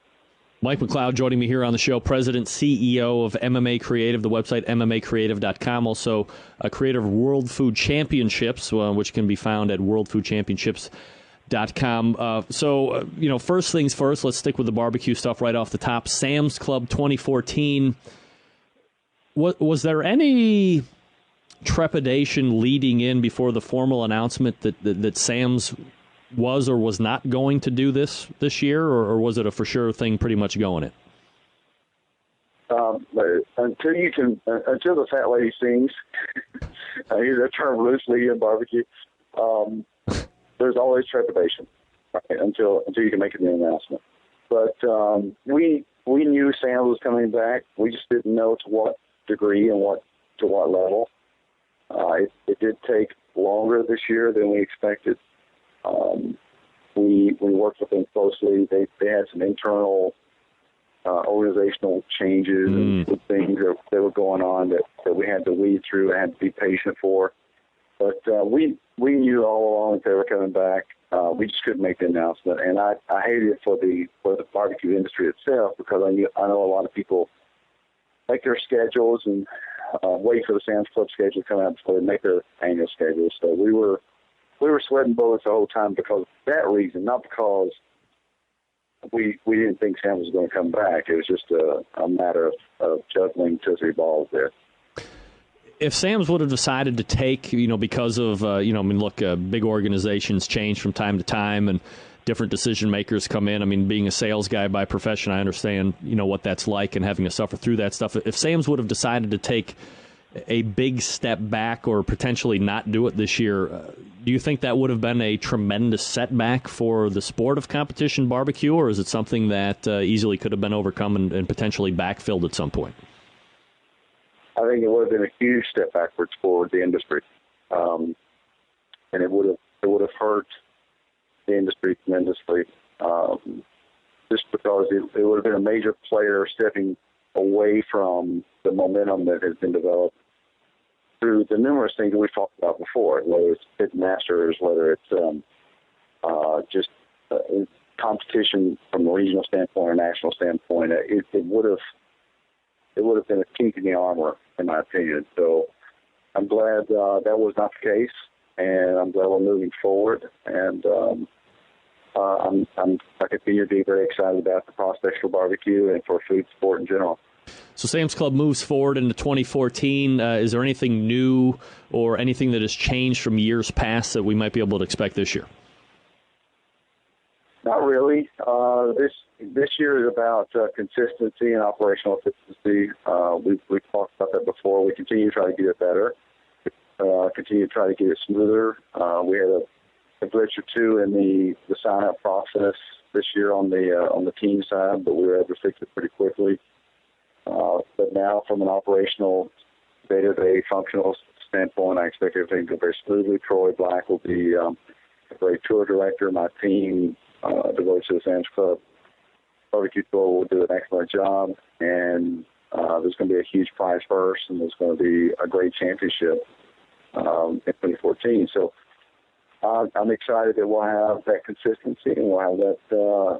Mike McLeod joining me here on the show, President, CEO of MMA Creative, the website MMAcreative.com, also a creator of World Food Championships, which can be found at worldfoodchampionships.com. First things first, let's stick with the barbecue stuff right off the top. Sam's Club 2014. Was there any trepidation leading in before the formal announcement that Sam's was or was not going to do this year, or was it a for sure thing pretty much going it? Until the fat lady sings, I use that term loosely in barbecue, there's always trepidation, right, until you can make an announcement. But we knew Sam was coming back. We just didn't know to what degree and to what level. It did take longer this year than we expected. We worked with them closely. They had some internal organizational changes and things that were going on that we had to weed through and had to be patient for. But we knew all along that they were coming back. We just couldn't make the announcement, and I hated it for the barbecue industry itself, because I know a lot of people make their schedules and wait for the Sam's Club schedule to come out before they make their annual schedule. So we were sweating bullets the whole time because of that reason, not because we didn't think Sam was going to come back. It was just a matter of juggling Tootsie Balls there. If Sam's would have decided to take, because of, big organizations change from time to time and different decision makers come in. Being a sales guy by profession, I understand, what that's like and having to suffer through that stuff. If Sam's would have decided to take a big step back or potentially not do it this year, do you think that would have been a tremendous setback for the sport of competition barbecue, or is it something that easily could have been overcome and potentially backfilled at some point? I think it would have been a huge step backwards for the industry, and it would have hurt the industry tremendously, just because it would have been a major player stepping away from the momentum that has been developed through the numerous things that we've talked about before, whether it's pitmasters, whether it's competition from a regional standpoint or national standpoint. It would have been a kink in the armor, in my opinion. So I'm glad that was not the case, and I'm glad we're moving forward. And I continue to be very excited about the prospects for barbecue and for food sport in general. So Sam's Club moves forward into 2014. Is there anything new or anything that has changed from years past that we might be able to expect this year? Not really. This year is about consistency and operational efficiency. We've talked about that before. We continue to try to get it better. Continue to try to get it smoother. We had a glitch or two in the sign-up process this year on the team side, but we were able to fix it pretty quickly. But now, from an operational, day-to-day functional standpoint, I expect everything to go very smoothly. Troy Black will be a great tour director. My team, devoted to the Sam's Club barbecue tour, will do an excellent job. And there's going to be a huge prize purse, and there's going to be a great championship in 2014. So I'm excited that we'll have that consistency and we'll have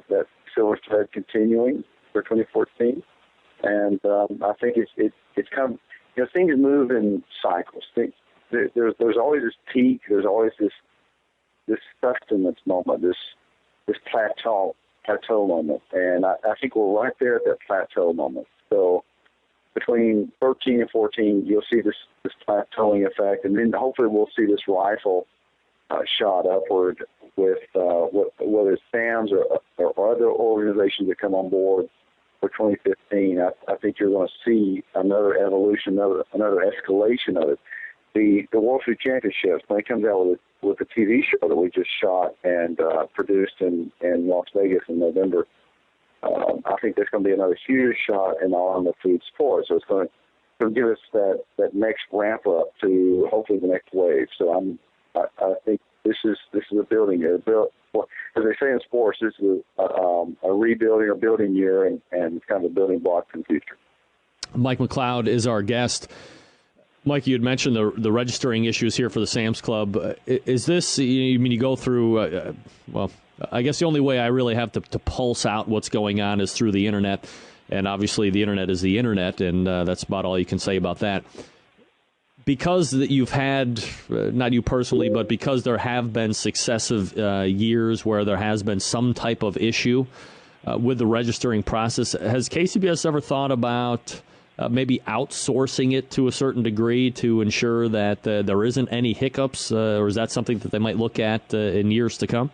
that silver thread continuing for 2014. And I think it's kind of, things move in cycles. There's always this peak. There's always this sustenance moment, this plateau moment. And I think we're right there at that plateau moment. So between 13 and 14, you'll see this plateauing effect, and then hopefully we'll see this rifle shot upward with whether it's SAMs or other organizations that come on board for 2015. I think you're going to see another evolution, another escalation of it. The World Food Championships, when it comes out with the TV show that we just shot and produced in Las Vegas in November, I think there's going to be another huge shot in all the food sports. So it's going to give us that next ramp up to hopefully the next wave. So I think this is a building year. As they say in sports, this is a rebuilding or building year, and kind of a building block for the future. Mike McLeod is our guest. Mike, you had mentioned the registering issues here for the Sam's Club. Is this, you go through, I guess the only way I really have to pulse out what's going on is through the Internet. And obviously the Internet is the Internet, and that's about all you can say about that. Because you've had, not you personally, but because there have been successive years where there has been some type of issue with the registering process, has KCBS ever thought about maybe outsourcing it to a certain degree to ensure that there isn't any hiccups, or is that something that they might look at in years to come?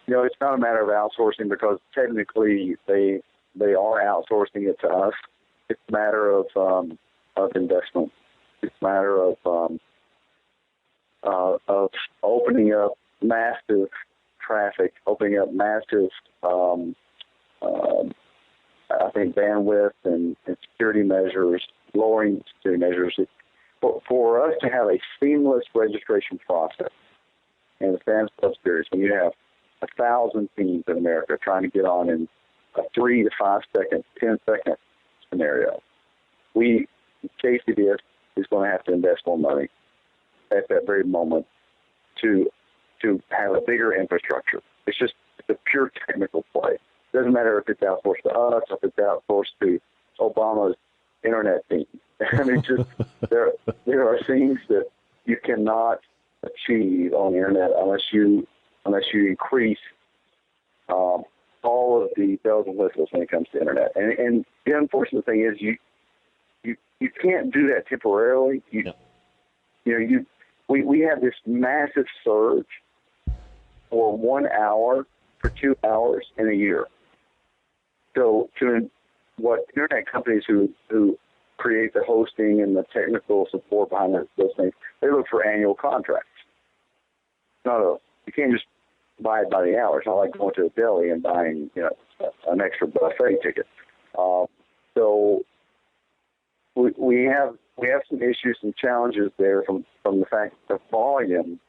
It's not a matter of outsourcing because technically they are outsourcing it to us. It's a matter of investment. It's a matter of opening up massive traffic, opening up massive I think bandwidth and security measures, lowering security measures. For us to have a seamless registration process in the Sam's Club Series, when you have 1,000 teams in America trying to get on in a 3 to 5 second, 10-second scenario, KCBS is going to have to invest more money at that very moment to have a bigger infrastructure. It's a pure technical play. It doesn't matter if it's outsourced to us or if it's outsourced to Obama's internet team. I mean, there are things that you cannot achieve on the internet unless you increase all of the bells and whistles when it comes to internet. And the unfortunate thing is you can't do that temporarily. We have this massive surge for 1 hour, for 2 hours in a year. So what internet companies who create the hosting and the technical support behind those things, they look for annual contracts. You can't just buy it by the hour. It's not like going to a deli and buying an extra buffet ticket. So we have some issues, some challenges there from the fact that the volume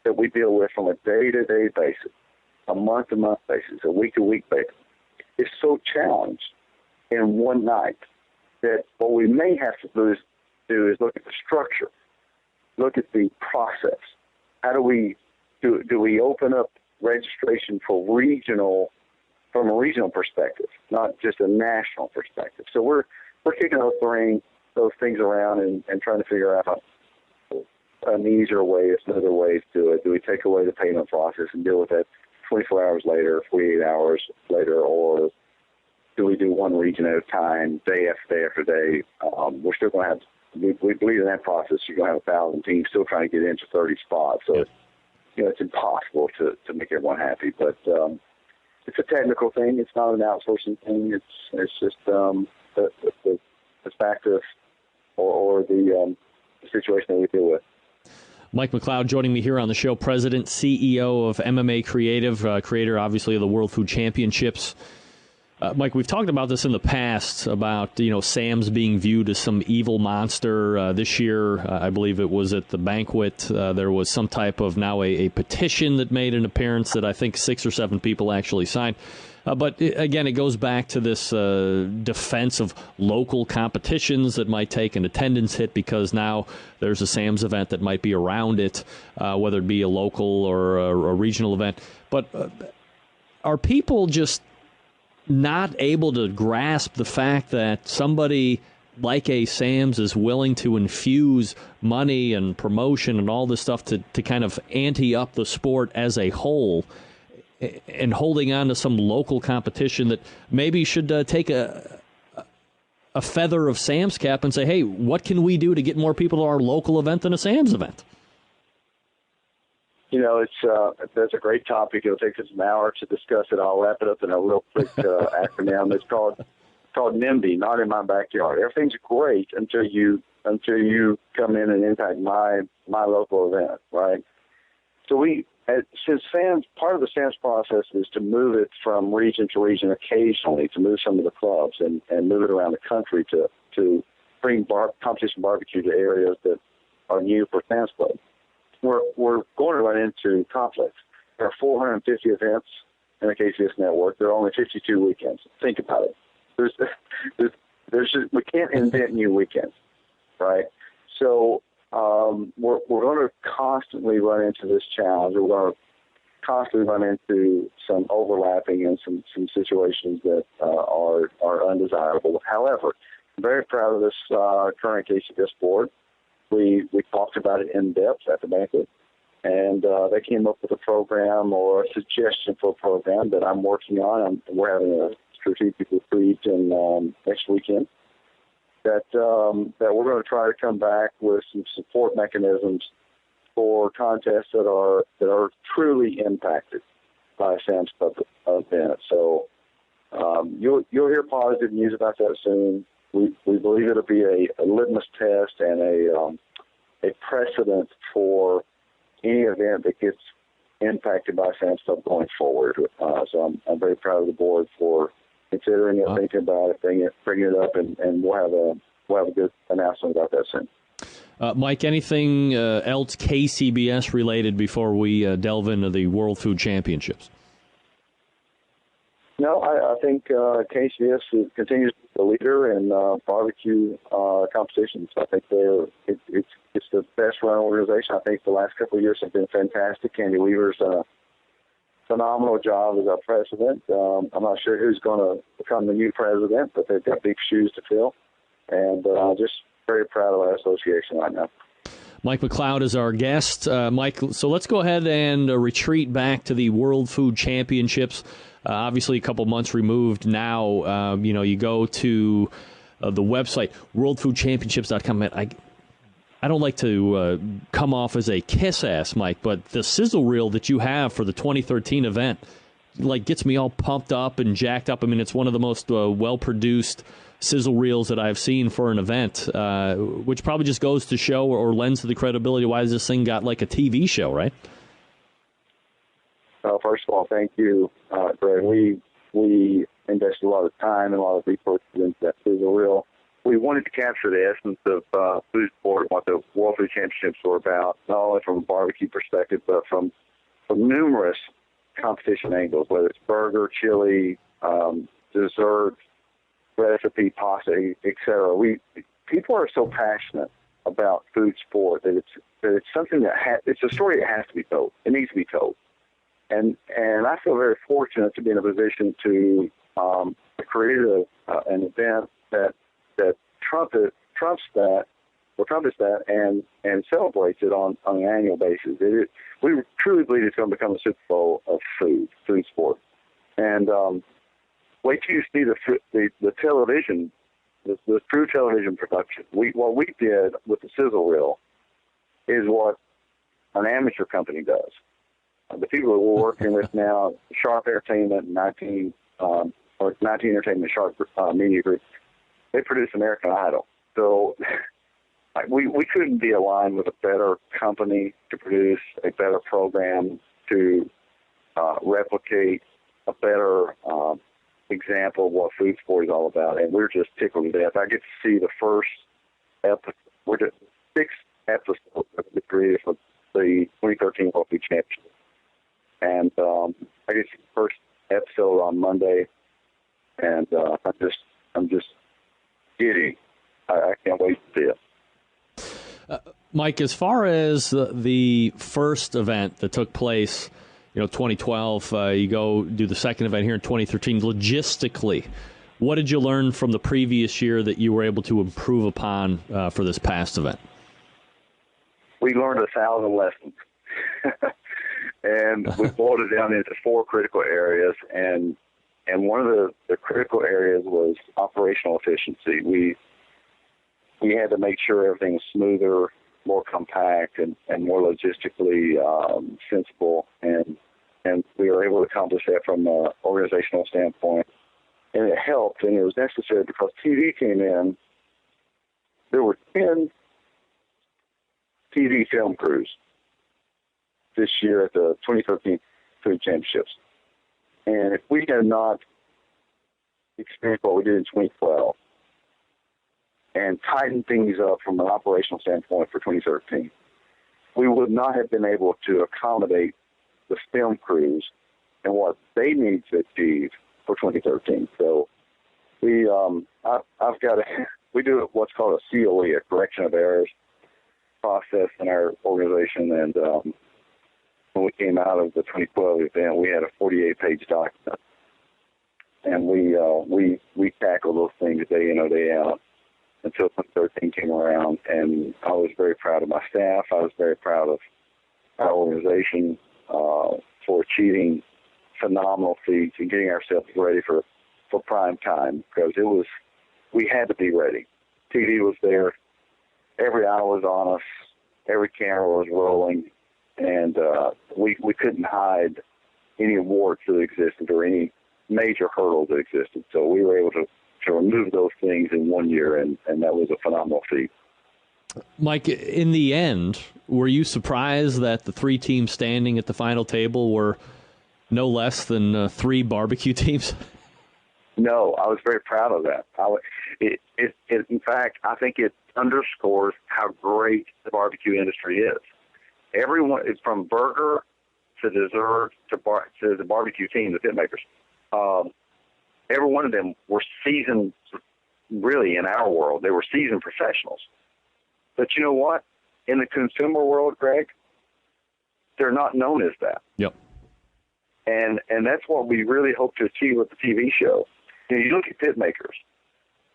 that we deal with from a day-to-day basis, a month-to-month basis, a week-to-week basis, is so challenged in one night that what we may have to do is look at the structure, look at the process. How do we open up registration from a regional perspective, not just a national perspective? So we're kicking those things around and trying to figure out an easier way, another ways to do it. Do we take away the payment process and deal with that 24 hours later, 48 hours later, or do we do one region at a time, day after day after day? We're still going to have, we believe in that process, you're going to have 1,000 teams still trying to get into 30 spots. So, it's impossible to make everyone happy. But it's a technical thing. It's not an outsourcing thing. It's just the fact of or the situation that we deal with. Mike McLeod joining me here on the show, President, CEO of MMA Creative, creator, obviously, of the World Food Championships. Mike, we've talked about this in the past about, Sam's being viewed as some evil monster. This year, I believe it was at the banquet, there was some type of now a petition that made an appearance that I think 6 or 7 people actually signed. But again, it goes back to this defense of local competitions that might take an attendance hit because now there's a Sam's event that might be around it, whether it be a local or a regional event. But are people just not able to grasp the fact that somebody like a Sam's is willing to infuse money and promotion and all this stuff to kind of ante up the sport as a whole, and holding on to some local competition that maybe should take a feather of Sam's cap and say, hey, what can we do to get more people to our local event than a Sam's event? That's a great topic. It'll take us an hour to discuss it. I'll wrap it up in a real quick acronym. It's called NIMBY, not in my backyard. Everything's great until you come in and impact my local event, right? So since Sam's, part of the Sam's process is to move it from region to region occasionally, to move some of the clubs and move it around the country to bring competition barbecue to areas that are new for Sam's Club. We're going to run into conflicts. There are 450 events in the KCS network. There are only 52 weekends. Think about it. We can't invent new weekends, right? So we're going to constantly run into this challenge. We're going to constantly run into some overlapping and some situations that are undesirable. However, I'm very proud of this current KCS board. We talked about it in depth at the banquet, and they came up with a program or a suggestion for a program that I'm working on. We're having a strategic retreat next weekend that we're going to try to come back with some support mechanisms for contests that are truly impacted by a Sam's Club event. So you'll hear positive news about that soon. We believe it'll be a litmus test and a precedent for any event that gets impacted by Sam's Club going forward. So I'm very proud of the board for considering it, thinking about it, bringing it up, and we'll have a good announcement about that soon. Mike, anything else KCBS related before we delve into the World Food Championships? No, I think KCBS continues to be the leader in barbecue competitions. I think it's the best run organization. I think the last couple of years have been fantastic. Candy Weaver's done a phenomenal job as our president. I'm not sure who's going to become the new president, but they've got big shoes to fill. And just very proud of our association right now. Mike McLeod is our guest. Mike, so let's go ahead and retreat back to the World Food Championships. Obviously, a couple months removed now. You go to the website, worldfoodchampionships.com. I don't like to come off as a kiss-ass, Mike, but the sizzle reel that you have for the 2013 event gets me all pumped up and jacked up. I mean, it's one of the most well-produced sizzle reels that I've seen for an event, which probably just goes to show or lends to the credibility why this thing got like a TV show, right? First of all, thank you, Greg. We invested a lot of time and a lot of resources into that sizzle reel. We wanted to capture the essence of food sport and what the World Food Championships were about, not only from a barbecue perspective, but from numerous competition angles, whether it's burger, chili, dessert, recipe, pasta, etc. People are so passionate about food sport that it's something it's a story that has to be told. It needs to be told, and I feel very fortunate to be in a position to create an event that trumps that and celebrates it on an annual basis. We truly believe it's going to become a Super Bowl of food sport, and wait till you see the television, the true television production. What we did with the sizzle reel is what an amateur company does. The people that we're working with now, Sharp Entertainment, 19 Entertainment, Sharp Media Group, they produce American Idol. So we couldn't be aligned with a better company to produce a better program, to replicate a better example of what food sport is all about, and we're just tickled to death. I get to see the first episode. We're the 6th episode of the created for the 2013 World Food Championship, and I get to see the first episode on Monday, and I'm just giddy. I can't wait to see it. Mike, as far as the first event that took place, 2012, you go do the second event here in 2013. Logistically, what did you learn from the previous year that you were able to improve upon for this past event? We learned 1,000 lessons, and we boiled it down into 4 critical areas. And one of the critical areas was operational efficiency. We had to make sure everything was smoother, more compact, and more logistically sensible, and we were able to accomplish that from an organizational standpoint. And it helped, and it was necessary because TV came in. There were 10 TV film crews this year at the 2013 Food Championships. And if we had not experienced what we did in 2012 and tightened things up from an operational standpoint for 2013, we would not have been able to accommodate the film crews and what they need to achieve for 2013. So we do what's called a COE, a correction of errors process in our organization. And when we came out of the 2012 event, we had a 48-page document, and we tackled those things day in or day out until 2013 came around. And I was very proud of my staff. I was very proud of our organization for achieving phenomenal feats and getting ourselves ready for prime time, because we had to be ready. TV was there. Every eye was on us. Every camera was rolling. And we couldn't hide any awards that existed or any major hurdles that existed. So we were able to remove those things in 1 year, and that was a phenomenal feat. Mike, in the end, were you surprised that the 3 teams standing at the final table were no less than 3 barbecue teams? No, I was very proud of that. In fact, I think it underscores how great the barbecue industry is. Everyone is from burger to dessert to the barbecue team, the pitmakers. Every one of them were seasoned, really, in our world. They were seasoned professionals. But you know what? In the consumer world, Greg, they're not known as that. Yep. And that's what we really hope to achieve with the TV show. You look at pitmakers.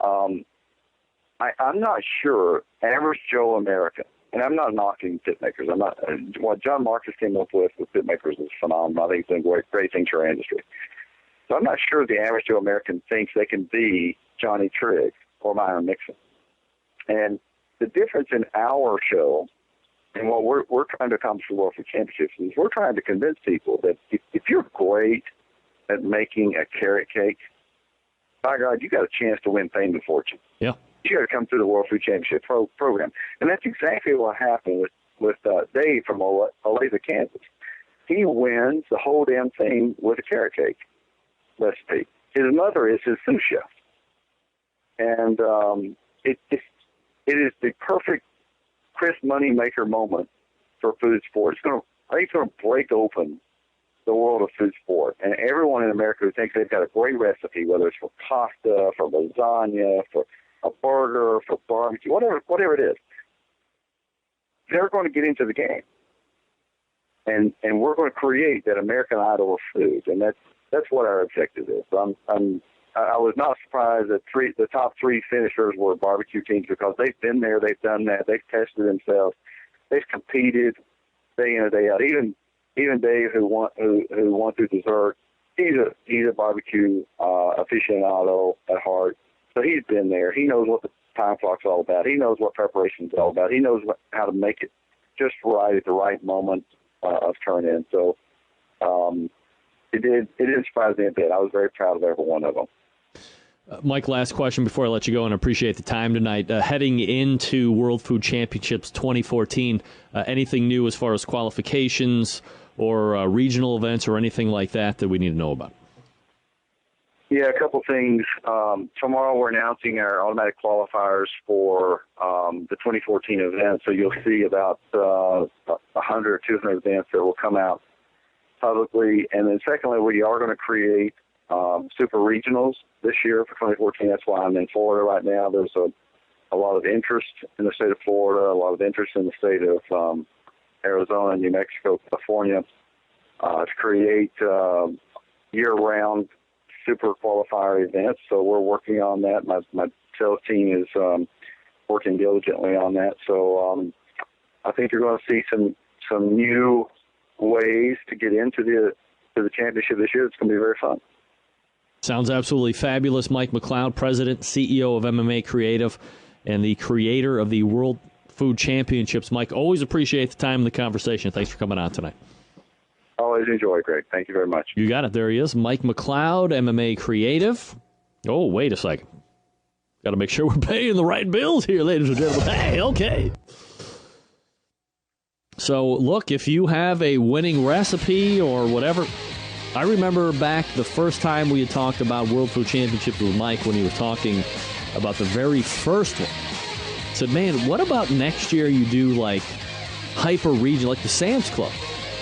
I'm not sure average Joe American, and I'm not knocking pitmakers. I'm not. What John Marcus came up with pitmakers is phenomenal. I think it's doing great things for our industry. So I'm not sure the average Joe American thinks they can be Johnny Trigg or Myron Mixon. And the difference in our show and what we're trying to accomplish with World Food Championships is we're trying to convince people that if you're great at making a carrot cake, by God, you got a chance to win fame and fortune. Yeah. You got to come through the World Food Championship program. And that's exactly what happened with Dave from Olathe, Kansas. He wins the whole damn thing with a carrot cake recipe. His mother is his sous chef. And it is the perfect Chris Moneymaker moment for food sport. I think it's going to break open the world of food sport. And everyone in America who thinks they've got a great recipe, whether it's for pasta, for lasagna, for a burger, for barbecue, whatever it is, they're going to get into the game. And we're going to create that American Idol of food. And that's what our objective is. I was not surprised that the top 3 finishers were barbecue teams, because they've been there, they've done that, they've tested themselves, they've competed day in and day out. Even Dave, who won through dessert, he's a barbecue aficionado at heart. So he's been there. He knows what the time clock's all about. He knows what preparation's all about. He knows how to make it just right at the right moment of turn in. So it didn't surprise me a bit. I was very proud of every one of them. Mike, last question before I let you go, and I appreciate the time tonight. Heading into World Food Championships 2014, anything new as far as qualifications or regional events or anything like that we need to know about? Yeah, a couple things. Tomorrow we're announcing our automatic qualifiers for the 2014 event, so you'll see about 100 or 200 events that will come out publicly. And then secondly, we are going to create super regionals this year for 2014. That's why I'm in Florida right now. There's a lot of interest in the state of Florida, a lot of interest in the state of Arizona, New Mexico, California, to create year-round super qualifier events. So we're working on that. My sales team is working diligently on that. So I think you're going to see some new ways to get into the championship this year. It's going to be very fun. Sounds absolutely fabulous. Mike McLeod, President, CEO of MMA Creative, and the creator of the World Food Championships. Mike, always appreciate the time and the conversation. Thanks for coming on tonight. Always enjoy, Greg. Thank you very much. You got it. There he is. Mike McLeod, MMA Creative. Oh, wait a second. Got to make sure we're paying the right bills here, ladies and gentlemen. Hey, okay. So, look, if you have a winning recipe or whatever, I remember back the first time we had talked about World Food Championships with Mike when he was talking about the very first one. I said, man, what about next year you do like hyper region, like the Sam's Club?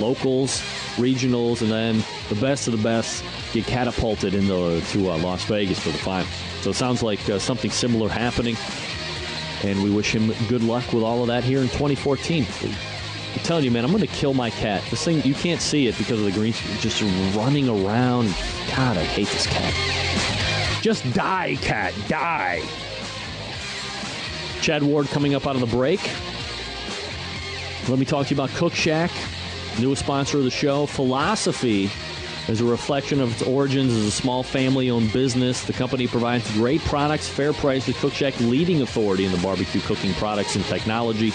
Locals, regionals, and then the best of the best get catapulted to Las Vegas for the finals. So it sounds like something similar happening, and we wish him good luck with all of that here in 2014. I'm telling you, man, I'm going to kill my cat. This thing, you can't see it because of the green screen, just running around. God, I hate this cat. Just die, cat, die. Chad Ward coming up out of the break. Let me talk to you about Cook Shack. Newest sponsor of the show. Philosophy is a reflection of its origins as a small family-owned business. The company provides great products, fair prices. Cook Shack, leading authority in the barbecue cooking products and technology,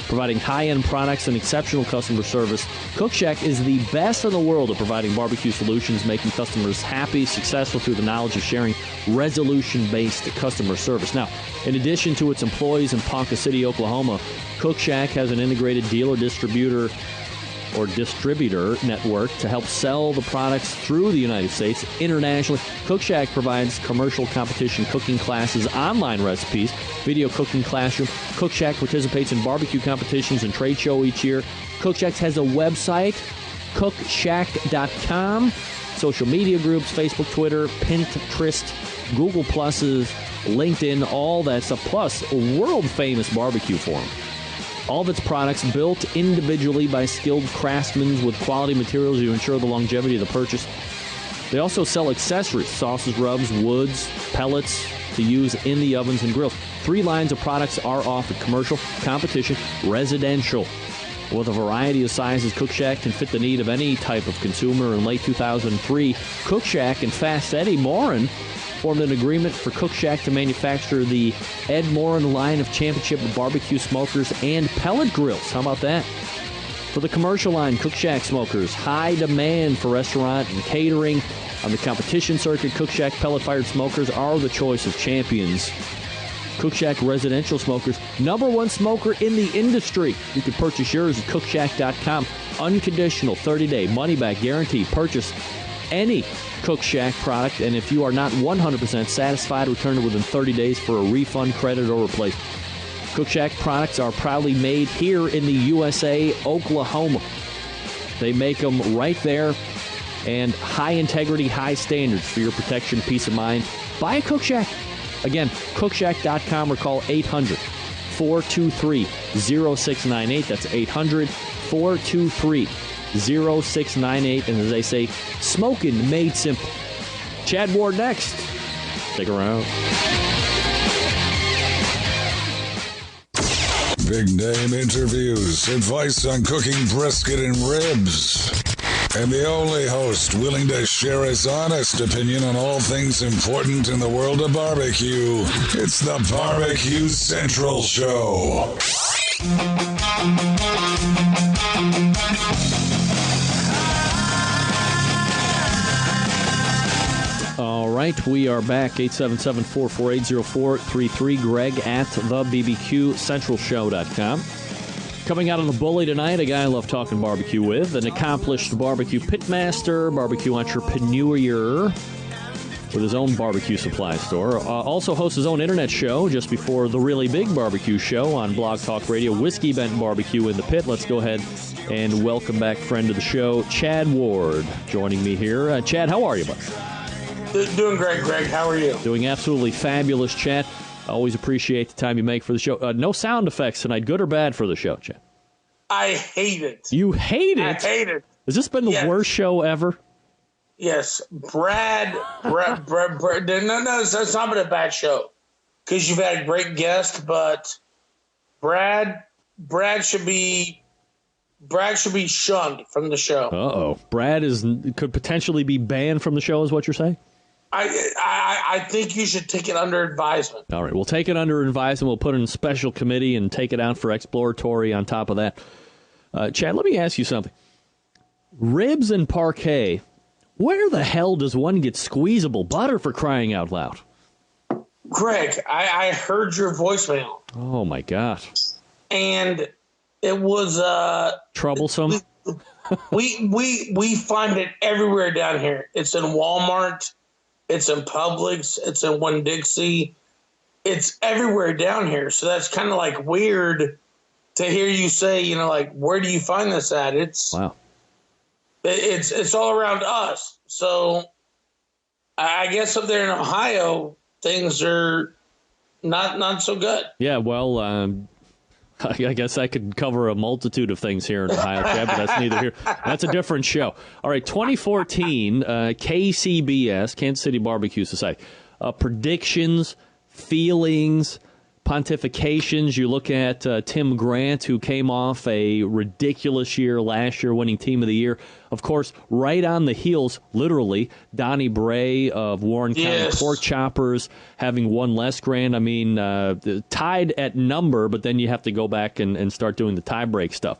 providing high-end products and exceptional customer service. Cook Shack is the best in the world at providing barbecue solutions, making customers happy, successful through the knowledge of sharing resolution-based customer service. Now, in addition to its employees in Ponca City, Oklahoma, Cook Shack has an integrated distributor network to help sell the products through the United States internationally. Cook Shack provides commercial competition cooking classes, online recipes, video cooking classroom. Cook Shack participates in barbecue competitions and trade show each year. Cook Shack has a website, cookshack.com, social media groups, Facebook, Twitter, Pinterest, Google Pluses, LinkedIn, all that stuff, plus a world-famous barbecue forum. All of its products built individually by skilled craftsmen with quality materials to ensure the longevity of the purchase. They also sell accessories, sauces, rubs, woods, pellets to use in the ovens and grills. 3 lines of products are offered: commercial, competition, residential. With a variety of sizes, Cook Shack can fit the need of any type of consumer. In late 2003, Cook Shack and Fast Eddie Morin formed an agreement for Cook Shack to manufacture the Ed Morin line of championship barbecue smokers and pellet grills. How about that? For the commercial line, Cook Shack smokers, high demand for restaurant and catering. On the competition circuit, Cook Shack pellet-fired smokers are the choice of champions. Cook Shack residential smokers, #1 smoker in the industry. You can purchase yours at cookshack.com. Unconditional 30-day money-back guarantee. Purchase any Cook Shack product, and if you are not 100% satisfied, return it within 30 days for a refund, credit, or replacement. Cook Shack products are proudly made here in the USA, Oklahoma. They make them right there, and high integrity, high standards for your protection, peace of mind. Buy a Cook Shack. Again, cookshack.com or call 800-423-0698. That's 800-423-0698. And as they say, smoking made simple. Chad Ward next. Stick around. Big name interviews, advice on cooking brisket and ribs, and the only host willing to share his honest opinion on all things important in the world of barbecue. It's the Barbecue Central Show. All right, we are back. 877-448-0433. Greg at thebbqcentralshow.com. Coming out on the Bully tonight, a guy I love talking barbecue with, an accomplished barbecue pitmaster, barbecue entrepreneur, with his own barbecue supply store. Also hosts his own internet show just before the Really Big Barbecue Show on Blog Talk Radio, Whiskey Bent Barbecue in the Pit. Let's go ahead and welcome back friend of the show, Chad Ward, joining me here. Chad, how are you, bud? Doing great, Greg. How are you? Doing absolutely fabulous, Chad. I always appreciate the time you make for the show. No sound effects tonight, good or bad for the show, Chad? I hate it. You hate it? I hate it. Has this been the worst show ever? Yes. Brad, no, it's not been a bad show because you've had great guests, but Brad should be shunned from the show. Uh-oh. Brad could potentially be banned from the show is what you're saying? I think you should take it under advisement. All right, we'll take it under advisement. We'll put it in a special committee and take it out for exploratory on top of that. Chad, let me ask you something. Ribs and parquet, where the hell does one get squeezable butter, for crying out loud? Greg, I heard your voicemail. Oh, my God. And it was... troublesome? We find it everywhere down here. It's in Walmart. It's in Publix. It's in Winn-Dixie. It's everywhere down here. So that's kind of like weird to hear you say, you know, like, where do you find this at? Wow. It's all around us. So I guess up there in Ohio, things are not so good. Yeah, well, I guess I could cover a multitude of things here in Ohio, Chad, but that's neither here. That's a different show. All right, 2014, KCBS, Kansas City Barbecue Society. Predictions, feelings, pontifications. You look at Tim Grant, who came off a ridiculous year last year, winning Team of the Year. Of course, right on the heels, literally, Donnie Bray of Warren County Pork Choppers having one less grand. I mean, tied at number, but then you have to go back and start doing the tie break stuff.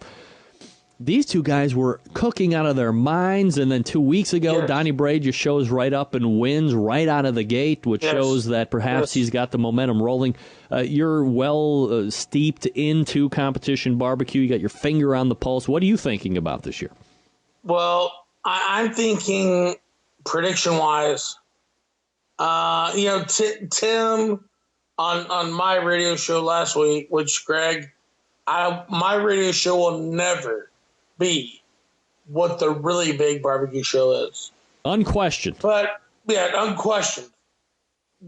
These two guys were cooking out of their minds, and then 2 weeks ago, Donnie Bray just shows right up and wins right out of the gate, which shows that perhaps he's got the momentum rolling. You're well steeped into competition barbecue. You got your finger on the pulse. What are you thinking about this year? Well, I'm thinking prediction-wise, Tim on my radio show last week, which, Greg, my radio show will never be what the Really Big Barbecue Show is. Unquestioned. But, unquestioned.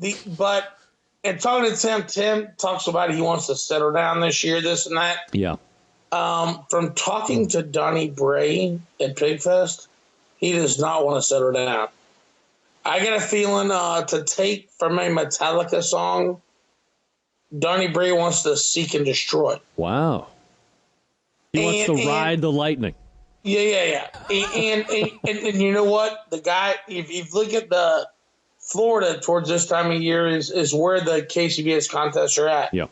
And talking to Tim talks about he wants to settle down this year, this and that. Yeah. From talking to Donnie Bray at Pigfest, he does not want to settle down. I got a feeling to take from a Metallica song, Donnie Bray wants to seek and destroy. Wow. He wants to ride the lightning. Yeah. And you know what? The guy, if you look at the Florida towards this time of year is where the KCBS contests are at. Yeah.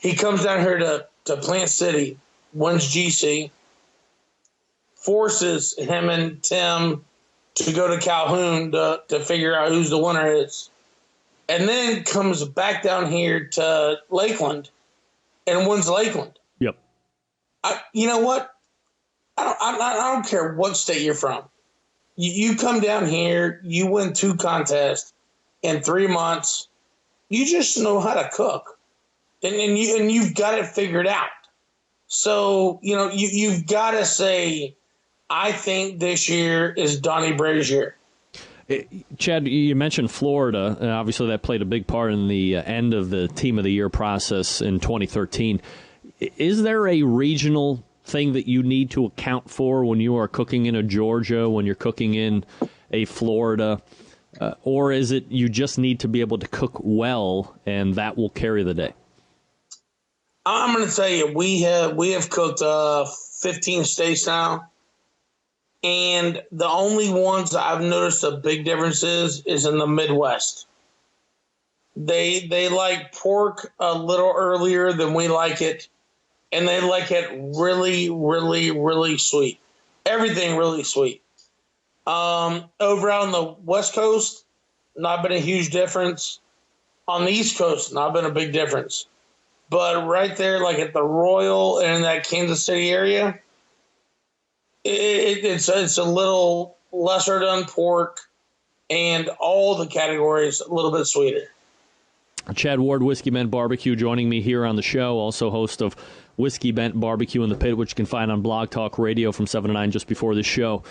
He comes down here to Plant City, wins GC, forces him and Tim to go to Calhoun to figure out who's the winner is, and then comes back down here to Lakeland and wins Lakeland. Yep. You know what? I don't care what state you're from. You come down here, you win 2 contests in 3 months. You just know how to cook, and you've got it figured out. So you've got to say, I think this year is Donnie Bray's year. Chad, you mentioned Florida, and obviously that played a big part in the end of the Team of the Year process in 2013. Is there a regional thing that you need to account for when you are cooking in a Georgia, when you're cooking in a Florida, or is it you just need to be able to cook well and that will carry the day? I'm going to tell you, we have cooked 15 states now, and the only ones that I've noticed a big difference is in the Midwest. They like pork a little earlier than we like it, and they like it really, really, really sweet. Everything really sweet. Over on the West Coast, not been a huge difference. On the East Coast, not been a big difference. But right there, like at the Royal and in that Kansas City area, it's a little lesser done pork, and all the categories a little bit sweeter. Chad Ward, Whiskey Bent Barbecue, joining me here on the show, also host of Whiskey Bent Barbecue in the Pit, which you can find on Blog Talk Radio from 7 to 9 just before the show.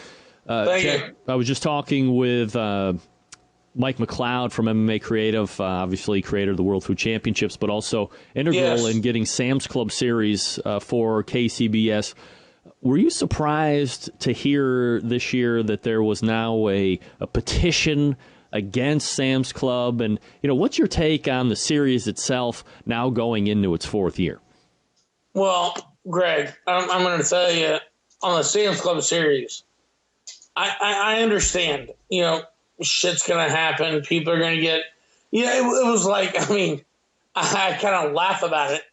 Thank Chad, you. I was just talking with Mike McLeod from MMA Creative, obviously creator of the World Food Championships, but also integral in getting Sam's Club Series for KCBS. Were you surprised to hear this year that there was now a petition against Sam's Club? And, what's your take on the series itself now going into its fourth year? Well, Greg, I'm going to tell you, on the Sam's Club series, I understand, shit's going to happen. People are going to get, it was like, I kind of laugh about it.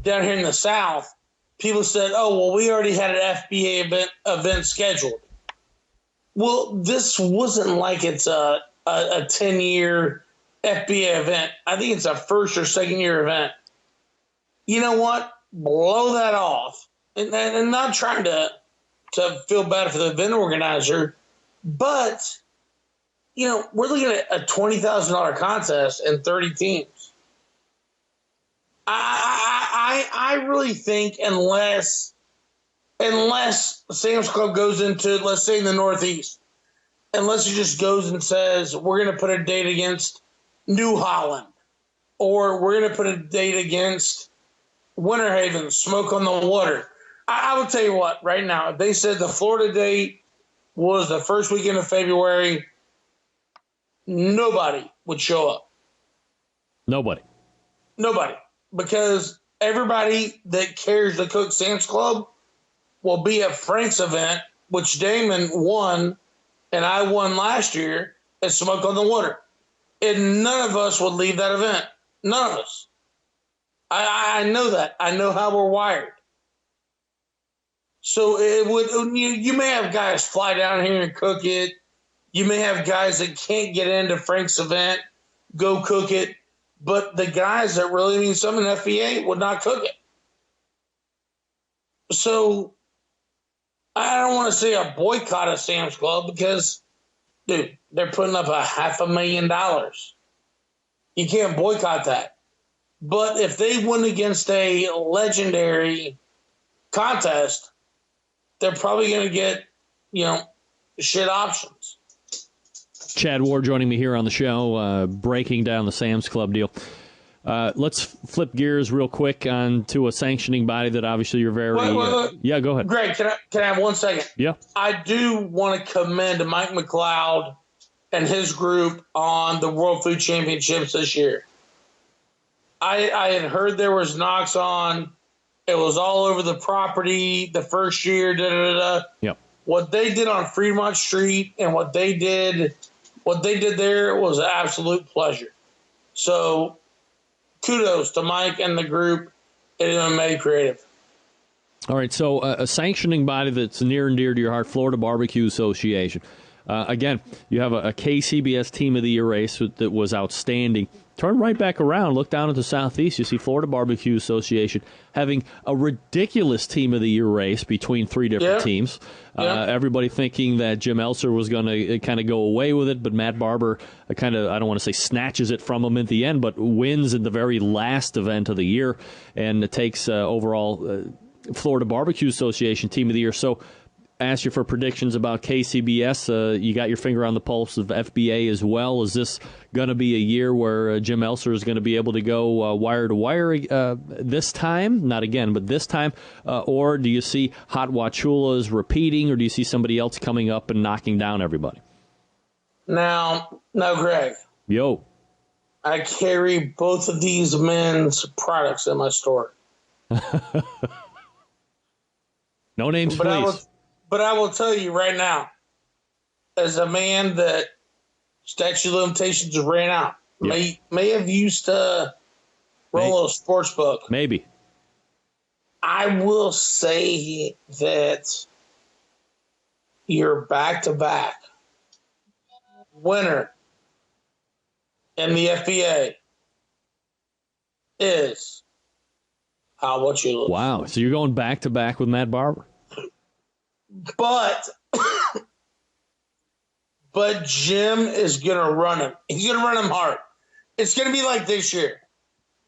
Down here in the South, people said, oh, well, we already had an FBA event scheduled. Well, this wasn't like it's a 10-year FBA event. I think it's a first or second year event. You know what? Blow that off. And not trying to feel bad for the event organizer, but, we're looking at a $20,000 contest and 30 teams. I really think unless Sam's Club goes into, let's say in the Northeast, unless he just goes and says, we're going to put a date against New Holland, or we're going to put a date against Winter Haven, Smoke on the Water. I will tell you what, right now, if they said the Florida date was the first weekend of February, nobody would show up. Nobody. Because everybody that cares to cook Sam's Club will be at Frank's event, which Damon won, and I won last year at Smoke on the Water. And none of us would leave that event. None of us. I know that. I know how we're wired. So it would. You may have guys fly down here and cook it. You may have guys that can't get into Frank's event, go cook it. But the guys that really mean something in FBA would not cook it. So I don't want to say a boycott of Sam's Club because, dude, they're putting up $500,000. You can't boycott that. But if they win against a legendary contest, they're probably going to get, shit options. Chad Ward joining me here on the show, breaking down the Sam's Club deal. Let's flip gears real quick onto a sanctioning body that obviously you're very... Wait. Yeah, go ahead. Greg, can I have 1 second? Yeah. I do want to commend Mike McLeod and his group on the World Food Championships this year. I had heard there was knocks on. It was all over the property the first year. Yep. What they did on Fremont Street and what they did there was an absolute pleasure. So kudos to Mike and the group at MMA Creative. All right, so a sanctioning body that's near and dear to your heart, Florida Barbecue Association. Again, you have a KCBS Team of the Year race that was outstanding. Turn right back around, look down at the Southeast, you see Florida Barbecue Association having a ridiculous Team of the Year race between three different teams. Everybody thinking that Jim Elser was going to kind of go away with it, but Matt Barber kind of, I don't want to say snatches it from him at the end, but wins in the very last event of the year and takes overall Florida Barbecue Association Team of the Year. So ask you for predictions about KCBS. You got your finger on the pulse of FBA as well. Is this going to be a year where Jim Elser is going to be able to go wire to wire this time? Not again, but this time. Or do you see Hot Wachulas repeating, or do you see somebody else coming up and knocking down everybody? Now, Greg. Yo. I carry both of these men's products in my store. No names, please. But I will tell you right now, as a man that statute of limitations ran out, may have used to roll a sports book. Maybe. I will say that your back-to-back winner in the FBA is Hot Wachulas. Wow. So you're going back-to-back with Matt Barber? But but Jim is going to run him. He's going to run him hard. It's going to be like this year.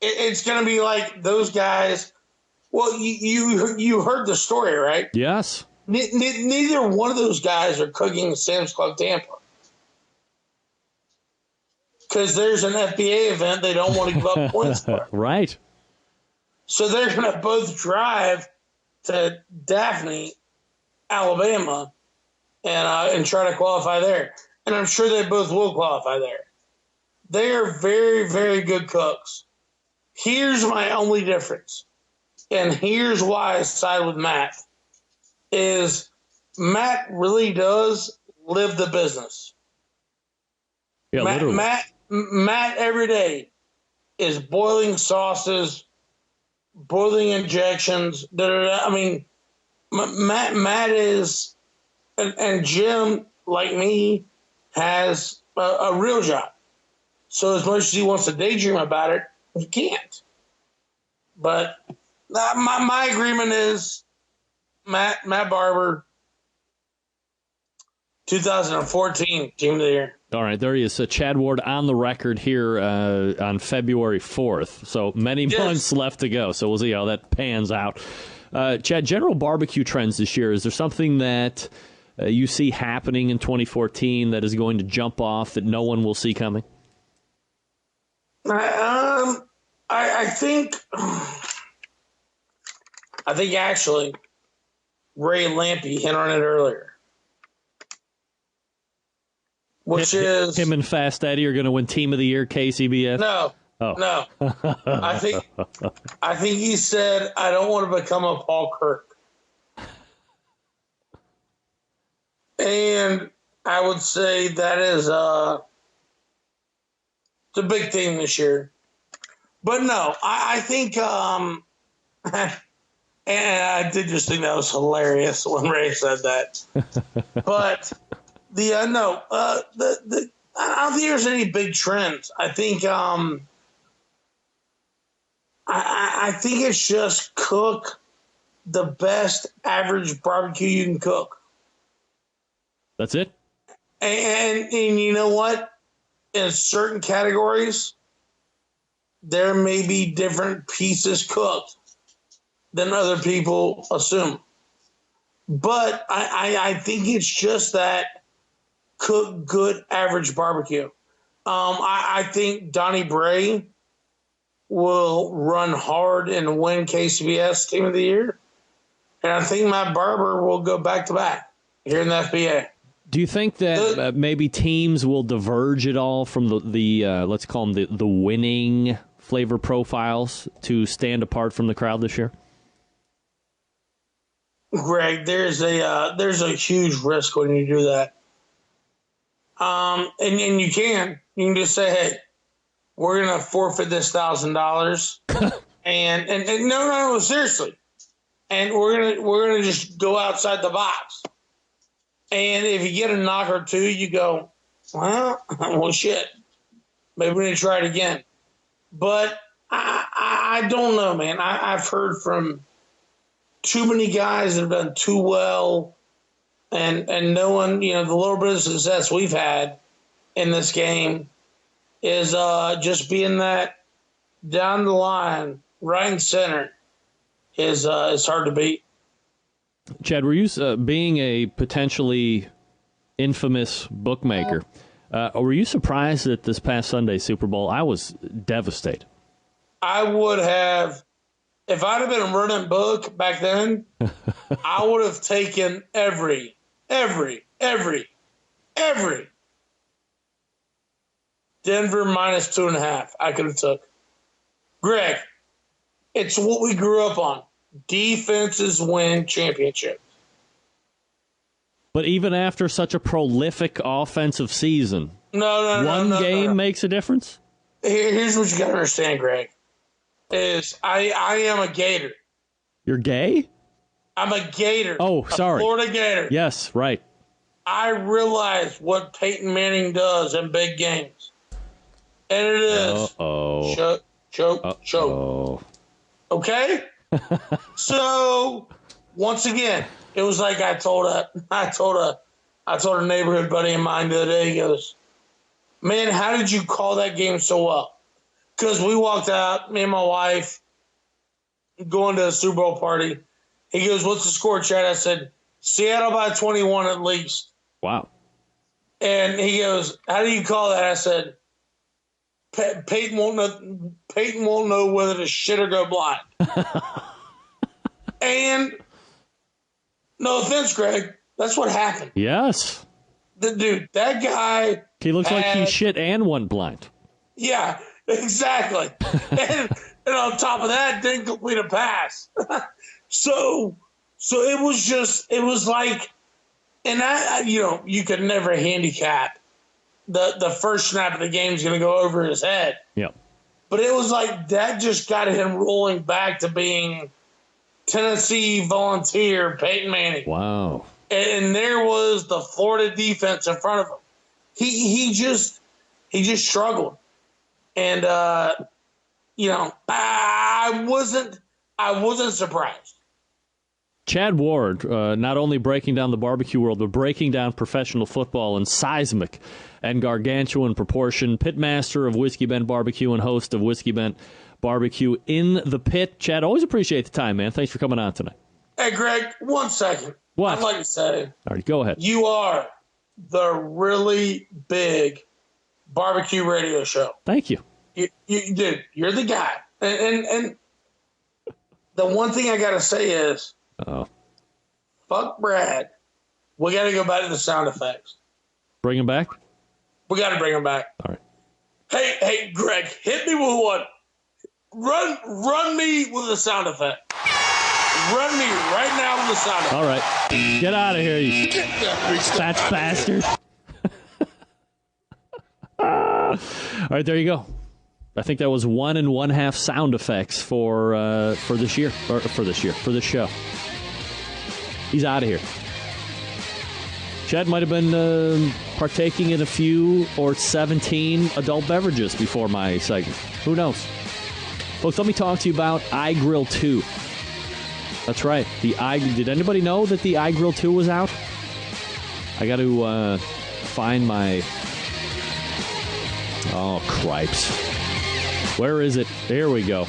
It's going to be like those guys. Well, you heard the story, right? Yes. Neither one of those guys are cooking at Sam's Club Tampa. Because there's an FBA event they don't want to give up points for. Right. So they're going to both drive to Daphne, Alabama, and try to qualify there. And I'm sure they both will qualify there. They are very, very good cooks. Here's my only difference, and here's why I side with Matt, is Matt really does live the business. Yeah, literally. Matt every day is boiling sauces, boiling injections. I mean, Matt is, and Jim, like me, has a real job. So as much as he wants to daydream about it, he can't. But my agreement is Matt Barber, 2014 Team of the Year. All right, there he is. Chad Ward on the record here on February 4th. So many months left to go. So we'll see how that pans out. Chad, general barbecue trends this year, is there something that you see happening in 2014 that is going to jump off that no one will see coming? I think actually Ray Lampy hit on it earlier. Which is him and Fast Eddie are going to win Team of the Year KCBS? No. I think he said, I don't want to become a Paul Kirk. And I would say that is it's a big thing this year. But no, I think and I did just think that was hilarious when Ray said that. But I don't think there's any big trends. I think I think it's just cook the best average barbecue you can cook. That's it. And you know what? In certain categories, there may be different pieces cooked than other people assume. But I think it's just that cook good average barbecue. I think Donnie Bray will run hard and win KCBS Team of the Year. And I think Matt Barber will go back-to-back here in the FBA. Do you think that maybe teams will diverge at all from the let's call them the winning flavor profiles to stand apart from the crowd this year? Greg, there's a huge risk when you do that. And you can just say, hey, we're gonna forfeit this $1,000, and no, seriously, and we're gonna just go outside the box. And if you get a knock or two, you go, well, shit, maybe we need to try it again. But I don't know, man. I've heard from too many guys that have done too well, and no one, the little bit of success we've had in this game is just being that down the line, right and center is hard to beat. Chad, were you being a potentially infamous bookmaker? Were you surprised at this past Sunday's Super Bowl? I was devastated. I would have, if I'd have been a running book back then, I would have taken every Denver minus 2.5. I could have took. Greg, it's what we grew up on. Defenses win championships. But even after such a prolific offensive season, one game makes a difference? Here's what you got to understand, Greg, is I am a Gator. You're gay? I'm a Gator. Oh, sorry. A Florida Gator. Yes, right. I realize what Peyton Manning does in big games. And it is. Choke. Okay? So, once again, it was like I told a I told a neighborhood buddy of mine the other day, he goes, man, how did you call that game so well? Because we walked out, me and my wife, going to a Super Bowl party. He goes, what's the score, Chad? I said, Seattle by 21 at least. Wow. And he goes, how do you call that? I said, Peyton won't know whether to shit or go blind. And no offense, Greg, that's what happened. Yes. Dude, that guy. He looks like he shit and went blind. Yeah, exactly. and on top of that, didn't complete a pass. So it was like, and you could never handicap the first snap of the game is going to go over his head. Yeah. But it was like that just got him rolling back to being Tennessee Volunteer Peyton Manning. Wow. And there was the Florida defense in front of him. He just struggled. And I wasn't surprised. Chad Ward, not only breaking down the barbecue world, but breaking down professional football in seismic and gargantuan proportion. Pitmaster of Whiskey Bent Barbecue and host of Whiskey Bent Barbecue in the Pit. Chad, always appreciate the time, man. Thanks for coming on tonight. Hey, Greg, 1 second. What? I'd like to say, all right, go ahead. You are the really big barbecue radio show. Thank you. Dude, you're the guy. And the one thing I got to say is, fuck Brad. We got to go back to the sound effects. Bring him back? We got to bring him back. All right. Hey, Greg, hit me with one. Run me with a sound effect. Run me right now with the sound effect. All right. Get out of here, you fat bastard. All right, there you go. I think that was 1 1/2 sound effects for this year. For this show. He's out of here. Chad might have been partaking in a few or 17 adult beverages before my segment. Who knows? Folks, let me talk to you about iGrill 2. That's right. Did anybody know that the iGrill 2 was out? I got to find my... Oh, cripes. Where is it? There we go.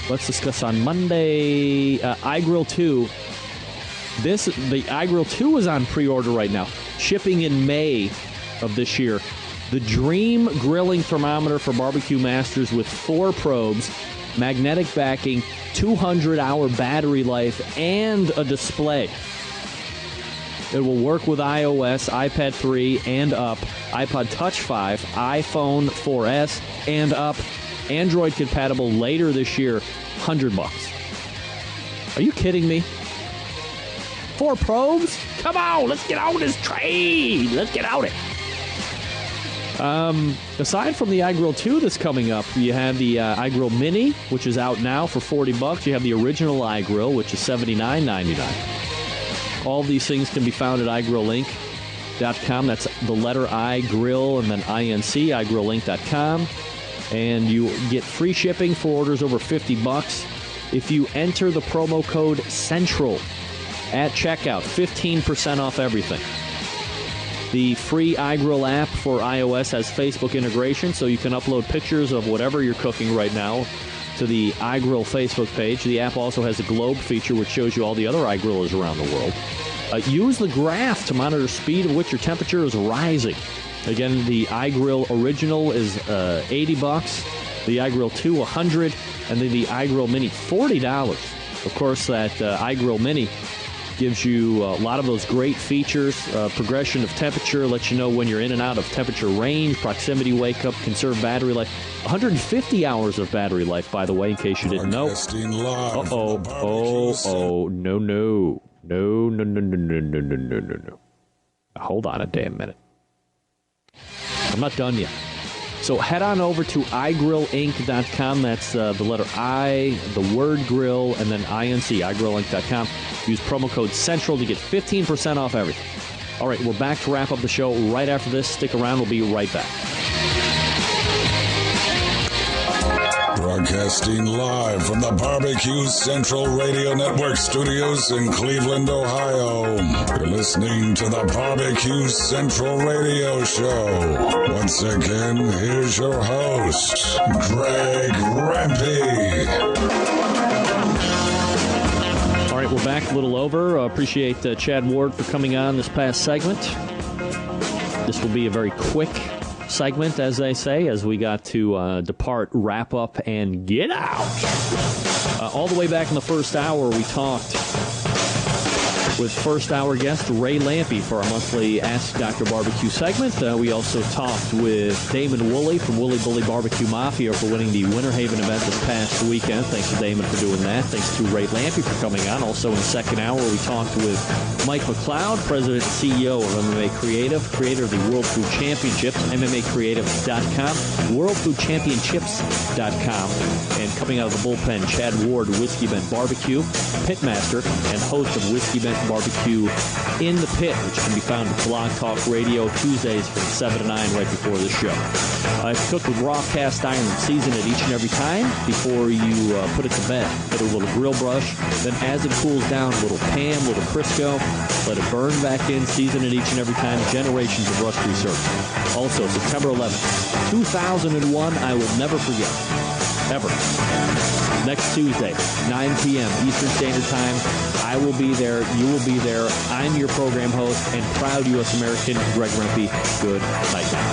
Let's discuss on Monday. iGrill 2. The iGrill 2 is on pre-order right now. Shipping in May of this year. The dream grilling thermometer for barbecue masters with 4 probes, magnetic backing, 200-hour battery life, and a display. It will work with iOS, iPad 3 and up, iPod Touch 5, iPhone 4S and up, Android compatible later this year, $100. Are you kidding me? 4 probes? Come on, let's get on this train. Let's get on it. Aside from the iGrill 2 that's coming up, you have the iGrill Mini, which is out now for $40. You have the original iGrill, which is $79.99. All these things can be found at iGrillInc.com. That's the letter I, grill, and then INC, iGrillInc.com. And you get free shipping for orders over $50 if you enter the promo code CENTRAL at checkout. 15% off everything. The free iGrill app for iOS has Facebook integration, so you can upload pictures of whatever you're cooking right now to the iGrill Facebook page. The app also has a globe feature, which shows you all the other iGrillers around the world. Use the graph to monitor speed at which your temperature is rising. Again, the iGrill Original is $80, the iGrill 2 $100, and then the iGrill Mini $40. Of course, that iGrill Mini gives you a lot of those great features, progression of temperature, lets you know when you're in and out of temperature range, proximity wake up, conserve battery life. 150 hours of battery life, by the way, in case you didn't know. No. Hold on a damn minute. I'm not done yet. So head on over to iGrillInc.com. That's the letter I, the word grill, and then INC, iGrillInc.com. Use promo code CENTRAL to get 15% off everything. All right, we're back to wrap up the show right after this. Stick around. We'll be right back. Broadcasting live from the Barbecue Central Radio Network studios in Cleveland, Ohio. You're listening to the Barbecue Central Radio Show. Once again, here's your host, Greg Rempe. All right, we're back a little over. Appreciate Chad Ward for coming on this past segment. This will be a very quick segment, as they say, as we got to depart, wrap up, and get out. All the way back in the first hour, we talked with first hour guest Ray Lampe for our monthly Ask Dr. Barbecue segment. We also talked with Damon Wooley from Wooley Bully BBQ Mafia for winning the Winter Haven event this past weekend. Thanks to Damon for doing that. Thanks to Ray Lampe for coming on. Also in the second hour, we talked with Mike McLeod, President and CEO of MMA Creative, creator of the World Food Championships, MMAcreative.com, WorldFoodChampionships.com, and coming out of the bullpen, Chad Ward, Whiskey Bent Barbecue, pitmaster, and host of Whiskey Bent Barbecue in the Pit, which can be found at Blog Talk Radio Tuesdays from 7 to 9 right before the show. It's cooked with raw cast iron and season it each and every time before you put it to bed. Put a little grill brush, then as it cools down, a little Pam, a little Crisco, let it burn back in, season it each and every time, generations of rust research. Also, September 11th, 2001, I will never forget. Ever. Next Tuesday, 9 p.m. Eastern Standard Time. I will be there. You will be there. I'm your program host and proud U.S. American, Greg Rempe. Good night now.